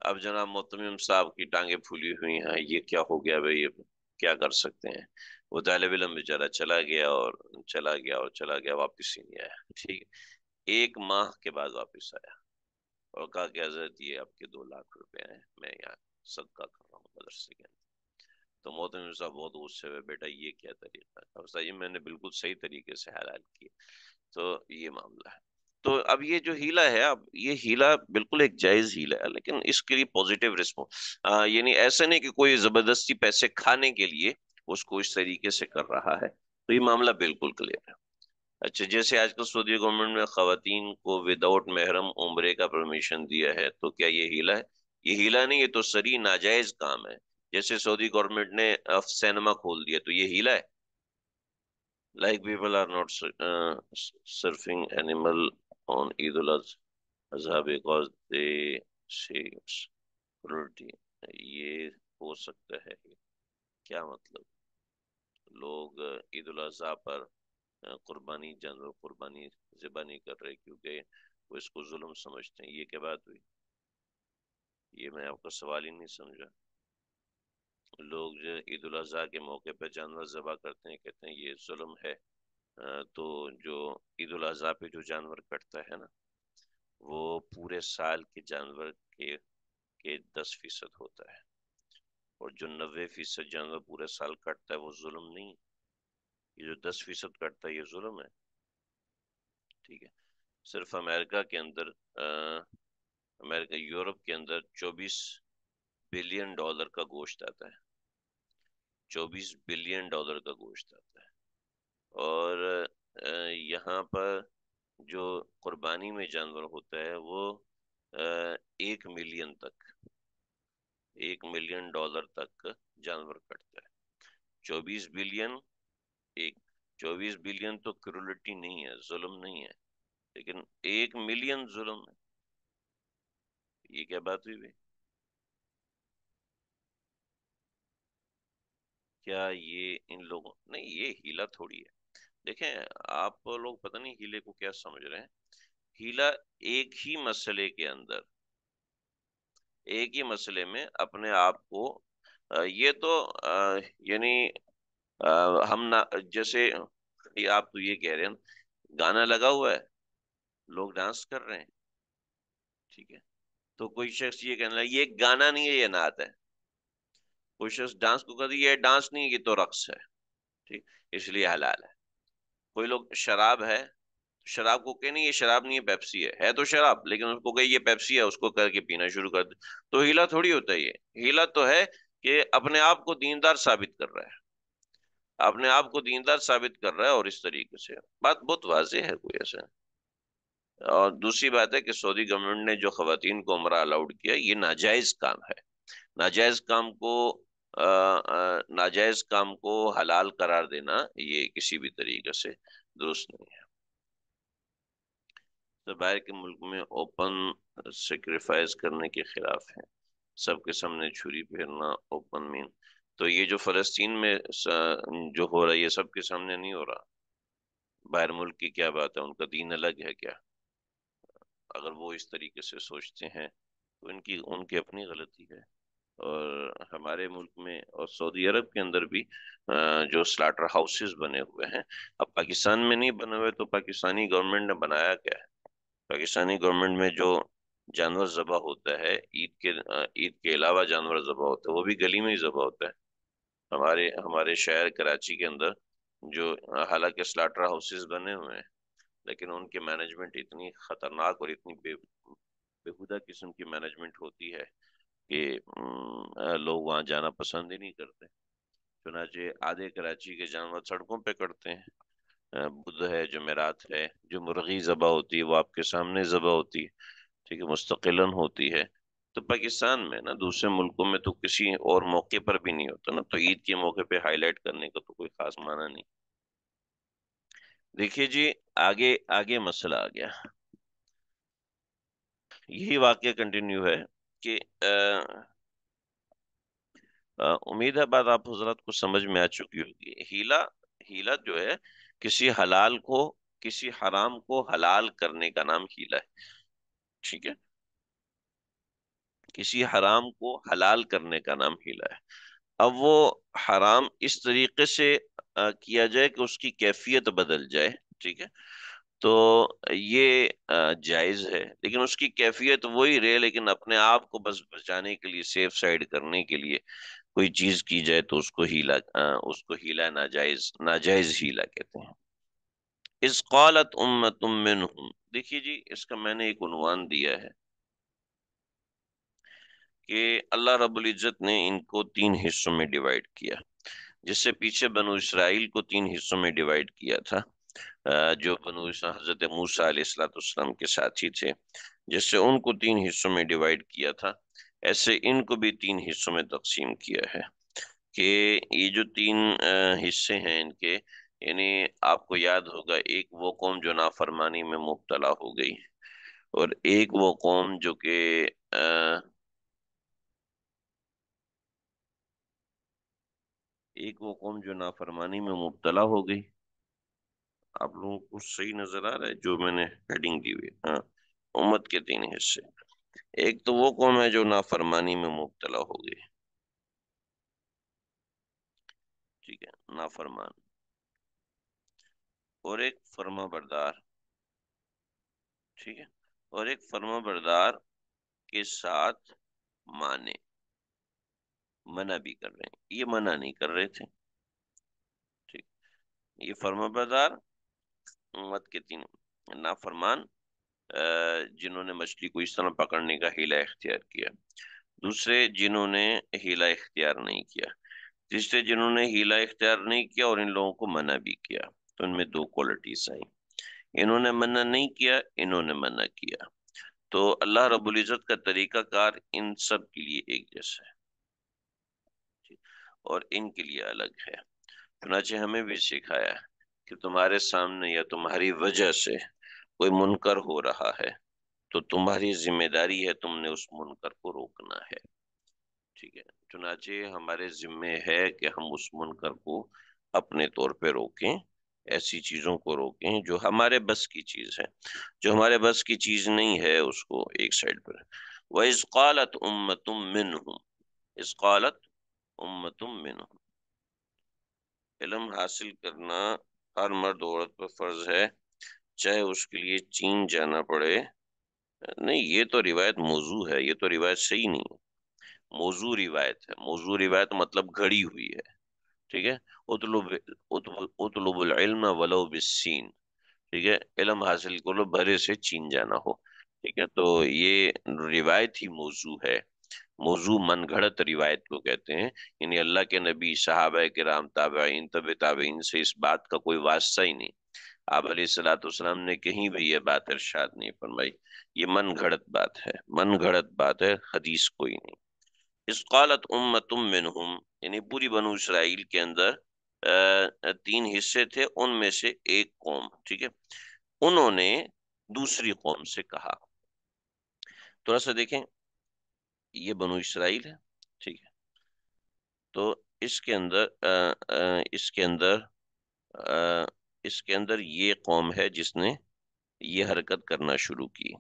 اب جناب محتمم صاحب کی ٹانگیں پھولی ہوئی ہیں، یہ کیا ہو گیا بھائی، یہ کیا کر سکتے ہیں. وہ طالب علم بیچارہ چلا گیا اور چلا گیا اور چلا گیا، واپس ہی نہیں آیا. ٹھیک ہے. 1 ماہ کے بعد واپس آیا اور کہا کہ حضرت یہ آپ کے 2 لاکھ روپے ہیں، میں یہاں صدقہ کر رہا ہوں مدرسے کے اندر. تو محتمم صاحب بہت غصے ہوئے، بیٹا یہ کیا طریقہ ہے؟ استاد جی میں نے بالکل صحیح طریقے سے حلال کیا. تو یہ معاملہ ہے. تو اب یہ جو ہیلا ہے، اب یہ ہیلا بالکل ایک جائز ہیلا ہے، لیکن اس کے لیے پوزیٹیو رسپانس، یعنی ایسا نہیں کہ کوئی زبردستی پیسے کھانے کے لیے اس کو اس طریقے سے کر رہا ہے. تو یہ معاملہ بالکل کلیئر ہے. اچھا، جیسے آج کل سعودی گورنمنٹ نے خواتین کو وداؤٹ محرم عمرے کا پرمیشن دیا ہے، تو کیا یہ ہیلا ہے؟ یہ ہیلا نہیں، یہ تو سری ناجائز کام ہے. جیسے سعودی گورنمنٹ نے سینما کھول دیا، تو یہ ہیلا ہے. Like people are not surfing animal on Eid al-Adha because they see it's cruelty. یہ ہو سکتا ہے. کیا مطلب؟ لوگ عید الاضحیٰ پر قربانی جانور قربانی ذبح نہیں کر رہے کیونکہ وہ اس کو ظلم سمجھتے ہیں. یہ کیا بات ہوئی؟ یہ میں آپ کا سوال ہی نہیں سمجھا. لوگ جو عید الاضحیٰ کے موقع پہ جانور ذبح کرتے ہیں، کہتے ہیں یہ ظلم ہے. تو جو عید الاضحیٰ پہ جو جانور کٹتا ہے نا، وہ پورے سال کے جانور کے 10% ہوتا ہے. اور جو 90% جانور پورے سال کٹتا ہے وہ ظلم نہیں. یہ جو 10% کٹتا ہے یہ ظلم ہے. ٹھیک ہے. صرف امریکہ کے اندر امریکہ یورپ کے اندر 24 بلین ڈالر کا گوشت آتا ہے. 24 بلین ڈالر کا گوشت آتا ہے. اور یہاں پر جو قربانی میں جانور ہوتا ہے وہ 1 ملین تک، 1 ملین ڈالر تک جانور کٹتا ہے. 24 بلین، ایک 24 بلین تو کرولٹی نہیں ہے، ظلم نہیں ہے، لیکن 1 ملین ظلم ہے. یہ کیا بات ہوئی بھائی؟ کیا یہ ان لوگوں نہیں، یہ ہیلا تھوڑی ہے. دیکھیں، آپ لوگ پتہ نہیں ہیلے کو کیا سمجھ رہے ہیں. ہیلا ایک ہی مسئلے کے اندر، ایک ہی مسئلے میں اپنے آپ کو یہ تو یعنی ہم نہ جیسے یہ آپ تو یہ کہہ رہے ہیں گانا لگا ہوا ہے، لوگ ڈانس کر رہے ہیں. ٹھیک ہے. تو کوئی شخص یہ کہنے لگا یہ گانا نہیں ہے یہ نعت ہے. کوئی شخص ڈانس کو کہتا ہے یہ ڈانس نہیں، یہ تو رقص ہے. ٹھیک. اس لیے حلال ہے. کوئی لوگ شراب ہے، شراب کو کہ نہیں یہ شراب نہیں ہے پیپسی ہے تو شراب، لیکن اس کو کہ یہ پیپسی ہے، اس کو کر کے پینا شروع کر دے. تو ہیلا تھوڑی ہوتا ہے. یہ ہیلا تو ہے کہ اپنے آپ کو دیندار ثابت کر رہا ہے، اپنے آپ کو دیندار ثابت کر رہا ہے. اور اس طریقے سے بات بہت واضح ہے، کوئی ایسا. اور دوسری بات ہے کہ سعودی گورنمنٹ نے جو خواتین کو عمرہ الاؤڈ کیا، یہ ناجائز کام ہے. ناجائز کام کو ناجائز کام کو حلال قرار دینا یہ کسی بھی طریقے سے درست نہیں ہے. تو باہر کے ملک میں اوپن سیکریفائز کرنے کے خلاف ہے. سب کے سامنے چھری پھیرنا اوپن مین. تو یہ جو فلسطین میں جو ہو رہا ہے یہ سب کے سامنے نہیں ہو رہا. باہر ملک کی کیا بات ہے، ان کا دین الگ ہے کیا؟ اگر وہ اس طریقے سے سوچتے ہیں تو ان کی اپنی غلطی ہے. اور ہمارے ملک میں اور سعودی عرب کے اندر بھی جو سلاٹر ہاؤسز بنے ہوئے ہیں. اب پاکستان میں نہیں بنے ہوئے تو پاکستانی گورنمنٹ نے بنایا کیا ہے؟ پاکستانی گورنمنٹ میں جو جانور ذبح ہوتا ہے عید کے علاوہ جانور ذبح ہوتا ہے وہ بھی گلی میں ہی ذبح ہوتا ہے. ہمارے شہر کراچی کے اندر جو حالانکہ سلاٹر ہاؤسز بنے ہوئے ہیں، لیکن ان کی مینجمنٹ اتنی خطرناک اور اتنی بےہودہ قسم کی مینجمنٹ ہوتی ہے کہ لوگ وہاں جانا پسند ہی نہیں کرتے. چنانچہ آدھے کراچی کے جانور سڑکوں پہ کٹتے ہیں. بدھ ہے، جمعرات ہے، جو مرغی ذبح ہوتی ہے وہ آپ کے سامنے ذبح ہوتی ہے. ٹھیک ہے، مستقلاً ہوتی ہے. تو پاکستان میں نا دوسرے ملکوں میں تو کسی اور موقع پر بھی نہیں ہوتا نا، تو عید کے موقع پہ ہائی لائٹ کرنے کا تو کوئی خاص معنی نہیں. دیکھیے جی، آگے آگے مسئلہ آ گیا. یہی واقعہ کنٹینیو ہے کہ امید ہے بات آپ حضرات کو سمجھ میں آ چکی ہوگی. ہیلا ہیلا جو ہے کسی حلال کو کسی حرام کو حلال کرنے کا نام ہیلا ہے. ٹھیک ہے. کسی حرام کو حلال کرنے کا نام ہیلا ہے. اب وہ حرام اس طریقے سے کیا جائے کہ اس کی کیفیت بدل جائے. ٹھیک ہے. تو یہ جائز ہے، لیکن اس کی کیفیت وہی رہے، لیکن اپنے آپ کو بس بچانے کے لیے، سیف سائڈ کرنے کے لیے کوئی چیز کی جائے تو اس کو ہیلا ناجائز، ناجائز ہیلا کہتے ہیں. اذ قالت امۃ منہم، دیکھیے جی اس کا میں نے ایک عنوان دیا ہے کہ اللہ رب العزت نے ان کو 3 حصوں میں ڈیوائیڈ کیا. جس سے پیچھے بنو اسرائیل کو 3 حصوں میں ڈیوائیڈ کیا تھا، جو بنو حضرت موسیٰ علیہ الصلوۃ والسلام کے ساتھی تھے، جس سے ان کو 3 حصوں میں ڈیوائیڈ کیا تھا. ایسے ان کو بھی 3 حصوں میں تقسیم کیا ہے کہ یہ جو 3 حصے ہیں ان کے، یعنی آپ کو یاد ہوگا ایک وہ قوم جو نافرمانی میں مبتلا ہو گئی، اور ایک وہ قوم جو کہ ایک وہ قوم جو نافرمانی میں مبتلا ہو گئی. آپ لوگوں کو صحیح نظر آ رہا ہے جو میں نے ہیڈنگ دی ہوئی ہے؟ ہاں. امت کے تین حصے. ایک تو وہ قوم ہے جو نافرمانی میں مبتلا ہو گئی. ٹھیک ہے، نافرمان. اور ایک فرما بردار. ٹھیک ہے. اور ایک فرما بردار کے ساتھ مانے، منع بھی کر رہے ہیں. یہ منع نہیں کر رہے تھے. ٹھیک. یہ فرما بردار امت کے تین. نافرمان جنہوں نے مچھلی کو اس طرح پکڑنے کا ہیلا اختیار کیا. دوسرے جنہوں نے ہیلا اختیار نہیں کیا. تیسرے جنہوں نے ہیلا اختیار نہیں کیا اور ان لوگوں کو منع بھی کیا. تو ان میں دو کوالٹیز آئی. انہوں نے منع نہیں کیا، انہوں نے منع کیا. تو اللہ رب العزت کا طریقہ کار ان سب کے لیے ایک جیسا ہے اور ان کے لیے الگ ہے. چنانچہ ہمیں بھی سکھایا کہ تمہارے سامنے یا تمہاری وجہ سے کوئی منکر ہو رہا ہے تو تمہاری ذمہ داری ہے، تم نے اس منکر کو روکنا ہے. ٹھیک ہے. چنانچہ ہمارے ذمے ہے کہ ہم اس منکر کو اپنے طور پہ روکیں، ایسی چیزوں کو روکیں جو ہمارے بس کی چیز ہے. جو ہمارے بس کی چیز نہیں ہے اس کو ایک سائڈ پر. وَإِذْ قَالَتْ أُمَّةٌ مِّنْهُمْ. اِذْ قَالَتْ أُمَّةٌ مِّنْهُمْ. علم حاصل کرنا ہر مرد عورت پر فرض ہے، چاہے اس کے لیے چین جانا پڑے. نہیں، یہ تو روایت موضوع ہے، یہ تو روایت صحیح نہیں ہے. موضوع روایت ہے. موضوع روایت مطلب گھڑی ہوئی ہے. ٹھیک ہے. اطلب العلم ولو بالسین. ٹھیک ہے. علم حاصل کرو بھرے سے چین جانا ہو. ٹھیک ہے. تو یہ روایت ہی موضوع ہے. موضوع من گھڑت روایت کو کہتے ہیں. یعنی اللہ کے نبی، صحابہ کرام، تابعین، طب تابعین سے اس بات کا کوئی واسطہ ہی نہیں. آپ علیہ الصلوۃ والسلام نے کہیں بھی یہ بات ارشاد نہیں فرمائی. یہ من گھڑت بات ہے، من گھڑت بات ہے، حدیث کوئی نہیں. اس قالت امتم منہم، یعنی پوری بنو اسرائیل کے اندر تین حصے تھے، ان میں سے ایک قوم. ٹھیک ہے. انہوں نے دوسری قوم سے کہا. تھوڑا سا دیکھیں، یہ بنو اسرائیل ہے. ٹھیک ہے. تو اس کے اندر اس کے اندر اس کے اندر یہ قوم ہے جس نے یہ حرکت کرنا شروع کی.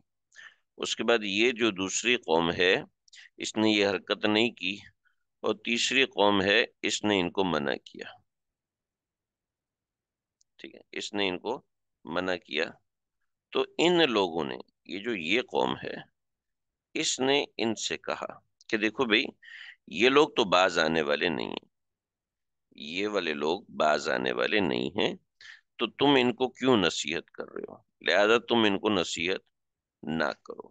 اس کے بعد یہ جو دوسری قوم ہے اس نے یہ حرکت نہیں کی، اور تیسری قوم ہے اس نے ان کو منع کیا. ٹھیک ہے. اس نے ان کو منع کیا. تو ان لوگوں نے، یہ قوم ہے، اس نے ان سے کہا کہ دیکھو بھئی، یہ لوگ تو باز آنے والے نہیں ہیں، یہ والے لوگ باز آنے والے نہیں ہیں، تو تم ان کو کیوں نصیحت کر رہے ہو؟ لہذا تم ان کو نصیحت نہ کرو.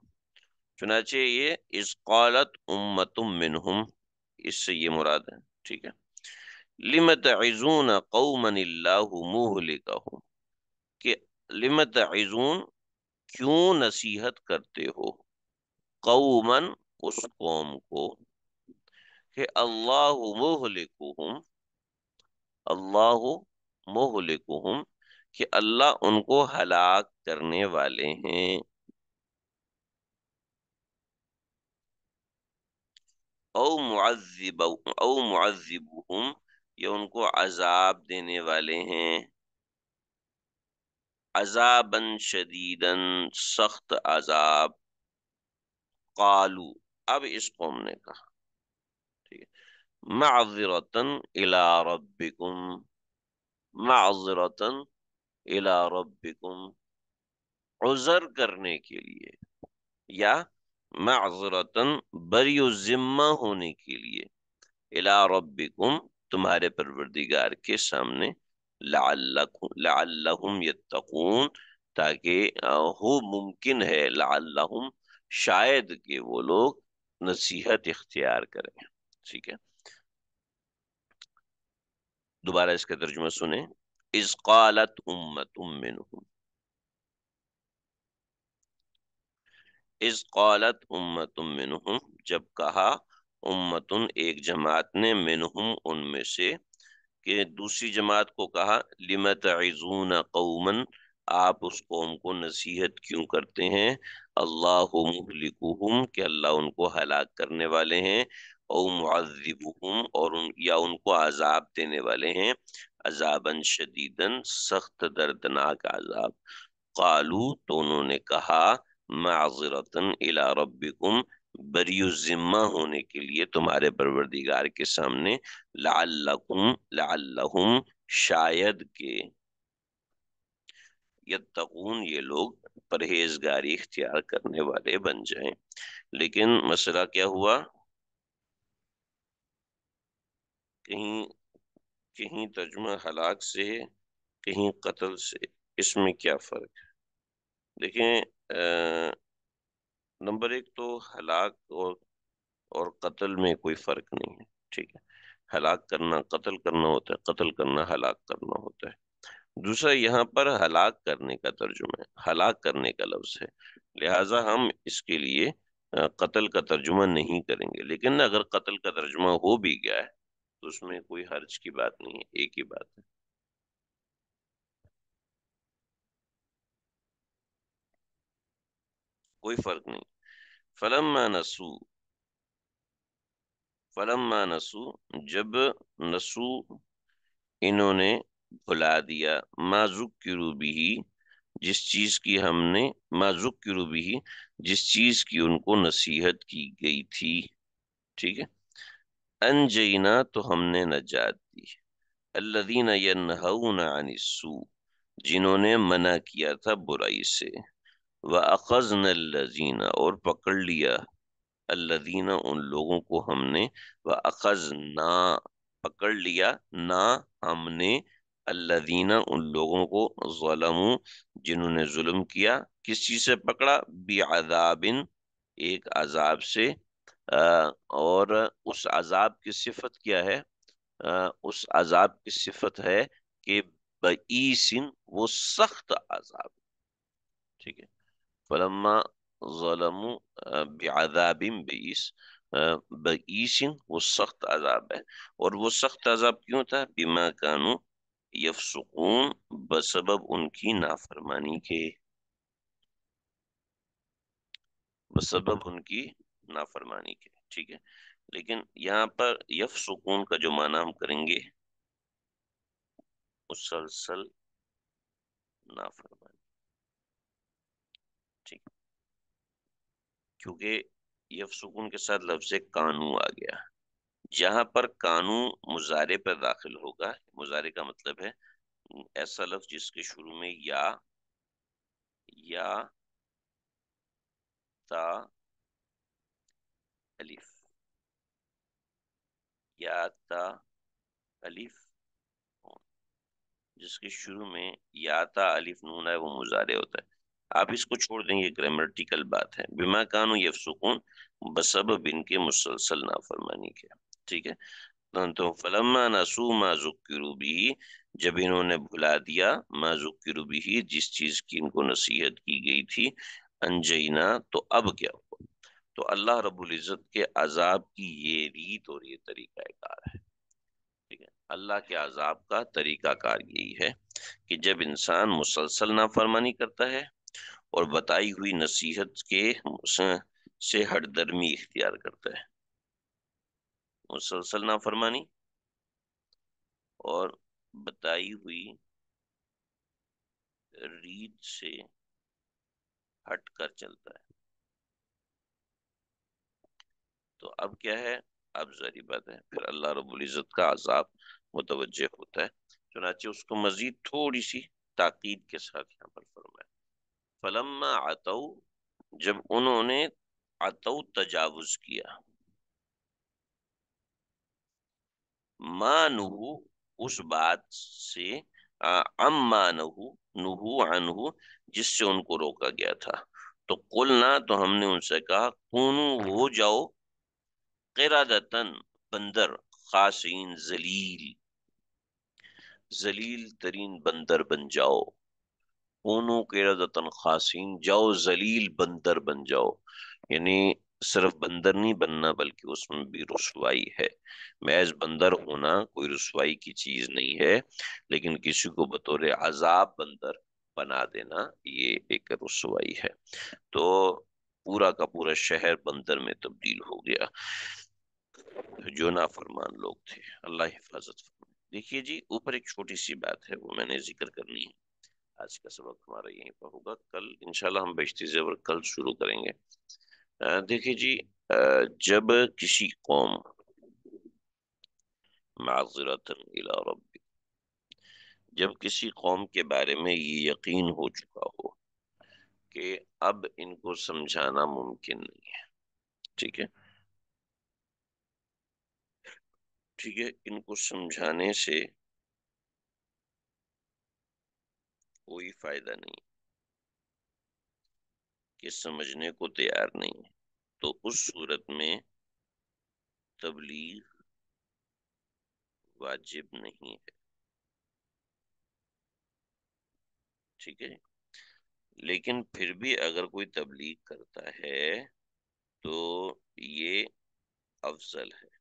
چنانچہ یہ اذ قالت امتم منہم، اس سے یہ مراد ہے. ٹھیک ہے. لم تعظون قوما اللہ مہلکہم، کہ لم تعظون، کیوں نصیحت کرتے ہو، قوما، اس قوم کو، کہ اللہ مہلکہم، اللہ مہلکہم، کہ اللہ ان کو ہلاک کرنے والے ہیں. او معذب او معذبہم، یا ان کو عذاب دینے والے ہیں. عذابا شدیدا، سخت عذاب. قالو، اب اس قوم نے کہا. ٹھیک ہے. معذرتن الی ربکم، معذرتن الی ربکم، عذر کرنے کے لیے، یا معذرتن بری الذمہ ہونے کے لیے، الی ربکم، تمہارے پروردگار کے سامنے، لعلہم یتقون، تاکہ ہو ممکن ہے، لعلہم، شاید کہ وہ لوگ نصیحت اختیار کریں. ٹھیک ہے. دوبارہ اس کا ترجمہ سنیں. اذ قالت امت منہم، اذ قالت امت منہم، جب کہا امتن، ایک جماعت نے، منہم، ان میں سے، کہ دوسری جماعت کو کہا لم تعظون قوما، آپ اس قوم کو نصیحت کیوں کرتے ہیں، اللہ مہلکہم، کہ اللہ ان کو ہلاک کرنے والے ہیں، او معذبہم، اور یا ان کو عذاب دینے والے ہیں، عذابا شدیدا، سخت دردناک عذاب. قالو، تو انہوں نے کہا، معذرتن الی ربکم، بری الذمہ ہونے کے لیے تمہارے پروردگار کے سامنے، لعلکم لعلہم شاید کہ، یتقون یہ لوگ پرہیزگاری اختیار کرنے والے بن جائیں۔ لیکن مسئلہ کیا ہوا، کہیں کہیں ترجمہ ہلاک سے ہے، کہیں قتل سے، اس میں کیا فرق ہے؟ دیکھیں، نمبر ایک تو ہلاک اور قتل میں کوئی فرق نہیں ہے، ٹھیک ہے؟ ہلاک کرنا قتل کرنا ہوتا ہے، قتل کرنا ہلاک کرنا ہوتا ہے۔ دوسرا، یہاں پر ہلاک کرنے کا ترجمہ ہے، ہلاک کرنے کا لفظ ہے، لہٰذا ہم اس کے لیے قتل کا ترجمہ نہیں کریں گے۔ لیکن اگر قتل کا ترجمہ ہو بھی گیا ہے تو اس میں کوئی حرج کی بات نہیں ہے، ایک ہی بات ہے، کوئی فرق نہیں۔ فلما نسو فلما نسو جب نسو انہوں نے بھلا دیا، ما ذکروا بھی، جس چیز کی ہم نے، ما ذکروا بھی، جس چیز کی ان کو نصیحت کی گئی تھی، ٹھیک ہے؟ انجینا تو ہم نے نجات دی، الذین ینہون عن السوء، جنہوں نے منع کیا تھا برائی سے، وَأَخَذْنَا الَّذِينَ اور پکڑ لیا، الذین ان لوگوں کو ہم نے، وَأَخَذْنَا پکڑ لیا، نہ ہم نے، الذین ان لوگوں کو، ظلموا جنہوں نے ظلم کیا، کس چیز سے پکڑا؟ بعذاب ایک عذاب سے، اور اس عذاب کی صفت کیا ہے؟ اس عذاب کی صفت ہے کہ بئیسن، وہ سخت عذاب، ٹھیک ہے؟ فلما ظلموا بعذاب بئیس، بئیسن وہ سخت عذاب ہے، اور وہ سخت عذاب کیوں تھا؟ بما کانوا یفسقون، بسبب ان کی نافرمانی کے، بسبب ان کی نافرمانی کے، ٹھیک ہے؟ لیکن یہاں پر یفسقون کا جو معنی ہم کریں گے، مسلسل نافرمانی، ٹھیک، کیونکہ یفسقون کے ساتھ لفظ کانو آ گیا، جہاں پر کانو مضارع پر داخل ہوگا، مضارع کا مطلب ہے ایسا لفظ جس کے شروع میں یا تا الف، یا تا الف، جس کے شروع میں یا تا الف نون ہے، وہ مضارع ہوتا ہے۔ آپ اس کو چھوڑ دیں، یہ گرامیٹیکل بات ہے، بما کانوا یفسقون، بسبب ان کے مسلسل نافرمانی کے، ٹھیک ہے؟ تو فلما نسوا ما ذکروا به، جب انہوں نے بھلا دیا، ما ذکروا به جس چیز کی ان کو نصیحت کی گئی تھی، انجینا تو اب کیا ہوا؟ تو اللہ رب العزت کے عذاب کی یہ ریت اور یہ طریقہ کار ہے، ٹھیک ہے؟ اللہ کے عذاب کا طریقہ کار یہی ہے کہ جب انسان مسلسل نافرمانی کرتا ہے اور بتائی ہوئی نصیحت کے سے ہٹ درمی اختیار کرتا ہے، مسلسل نافرمانی اور بتائی ہوئی ریت سے ہٹ کر چلتا ہے، تو اب کیا ہے؟ اب ظاہری بات ہے پھر اللہ رب العزت کا عذاب متوجہ ہوتا ہے، چنانچہ اس کو مزید تھوڑی سی تاکید کے ساتھ یہاں پر فرمایا، فلما عتو جب انہوں نے، عتو تجاوز کیا، ما نہو اس بات سے، عما نہو عنہ جس سے ان کو روکا گیا تھا، تو قلنا تو ہم نے ان سے کہا، کونو ہو جاؤ، قردتن بندر، خاسئین ذلیل، ذلیل ترین بندر بن جاؤ، کونو قردتن خاسئین، جاؤ ذلیل بندر بن جاؤ، یعنی صرف بندر نہیں بننا بلکہ اس میں بھی رسوائی ہے، محض بندر ہونا کوئی رسوائی کی چیز نہیں ہے، لیکن کسی کو بطور عذاب بندر بنا دینا یہ ایک رسوائی ہے، تو پورا کا پورا شہر بندر میں تبدیل ہو گیا جو نافرمان لوگ تھے، اللہ حفاظت فرمائے۔ دیکھیے جی، اوپر ایک چھوٹی سی بات ہے وہ میں نے ذکر کرنی ہے، آج کا سبق ہمارا یہیں پر ہوگا، کل انشاءاللہ ہم بہشتی زیور کل شروع کریں گے۔ دیکھیے جی، جب کسی قوم، معذرۃ الی رب، جب کسی قوم کے بارے میں یہ یقین ہو چکا ہو کہ اب ان کو سمجھانا ممکن نہیں ہے، ٹھیک ہے، ٹھیک ہے، ان کو سمجھانے سے کوئی فائدہ نہیں، کہ سمجھنے کو تیار نہیں ہے، تو اس صورت میں تبلیغ واجب نہیں ہے، ٹھیک ہے۔ لیکن پھر بھی اگر کوئی تبلیغ کرتا ہے تو یہ افضل ہے،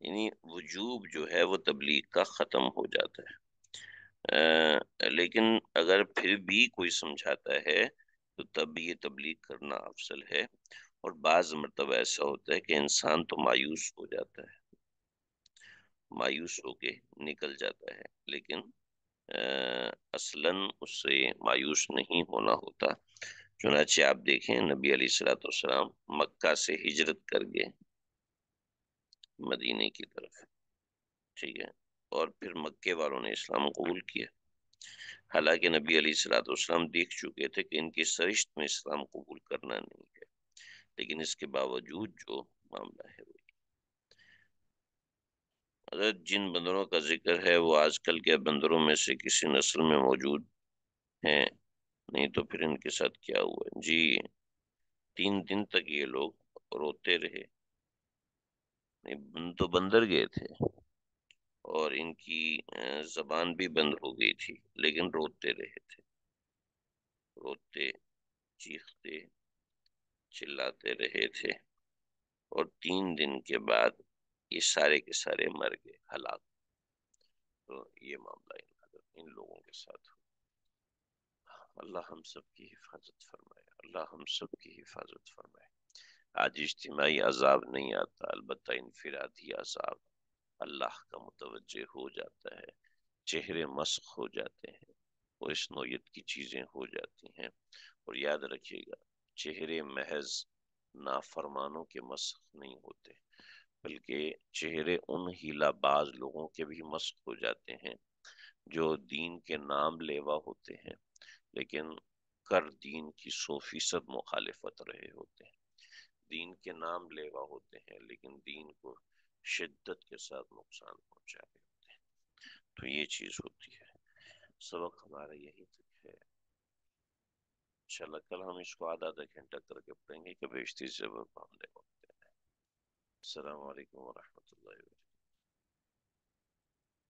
یعنی وجوب جو ہے وہ تبلیغ کا ختم ہو جاتا ہے۔ لیکن اگر پھر بھی کوئی سمجھاتا ہے تو تب یہ تبلیغ کرنا افضل ہے۔ اور بعض مرتبہ ایسا ہوتا ہے کہ انسان تو مایوس ہو جاتا ہے، مایوس ہو کے نکل جاتا ہے، لیکن اصلاً اس سے مایوس نہیں ہونا ہوتا۔ چنانچہ آپ دیکھیں نبی علیہ الصلوۃ والسلام مکہ سے ہجرت کر گئے مدینے کی طرف، ٹھیک ہے، اور پھر مکے والوں نے اسلام قبول کیا، حالانکہ نبی علیہ الصلوۃ والسلام دیکھ چکے تھے کہ ان کی سرشت میں اسلام قبول کرنا نہیں ہے، لیکن اس کے باوجود جو معاملہ ہے وہ، اگر جن بندروں کا ذکر ہے وہ آج کل کے بندروں میں سے کسی نسل میں موجود ہیں، نہیں تو پھر ان کے ساتھ کیا ہوا جی؟ 3 دن تک یہ لوگ روتے رہے، نہیں تو بندر گئے تھے اور ان کی زبان بھی بند ہو گئی تھی، لیکن روتے رہے تھے، روتے، چیختے، چلاتے رہے تھے، اور 3 دن کے بعد یہ سارے کے سارے مر گئے، ہلاک۔ تو یہ معاملہ ان لوگوں کے ساتھ ہو۔ اللہ ہم سب کی حفاظت فرمائے، اللہ ہم سب کی حفاظت فرمائے۔ آج اجتماعی عذاب نہیں آتا، البتہ انفرادی عذاب اللہ کا متوجہ ہو جاتا ہے، چہرے مسخ ہو جاتے ہیں، اور اس نوعیت کی چیزیں ہو جاتی ہیں۔ اور یاد رکھیے گا، چہرے محض نافرمانوں کے مسخ نہیں ہوتے، بلکہ چہرے ان ہیلا باز لوگوں کے بھی مسخ ہو جاتے ہیں جو دین کے نام لیوا ہوتے ہیں، لیکن کر دین کی 100% مخالفت رہے ہوتے ہیں، دین کے نام لیوا ہوتے ہیں لیکن دین کو شدت کے ساتھ نقصان پہنچا رہے ہوتے ہیں۔ تو یہ چیز ہوتی ہے۔ سبق ہمارا یہی تک ہے، انشاءاللہ کل ہم اس کو آدھا آدھا گھنٹہ کر کے پڑھیں گے کہ بیشتی سے وہ ہم نے وقت دینا ہے۔ السلام علیکم ورحمۃ اللہ وبرکاتہ۔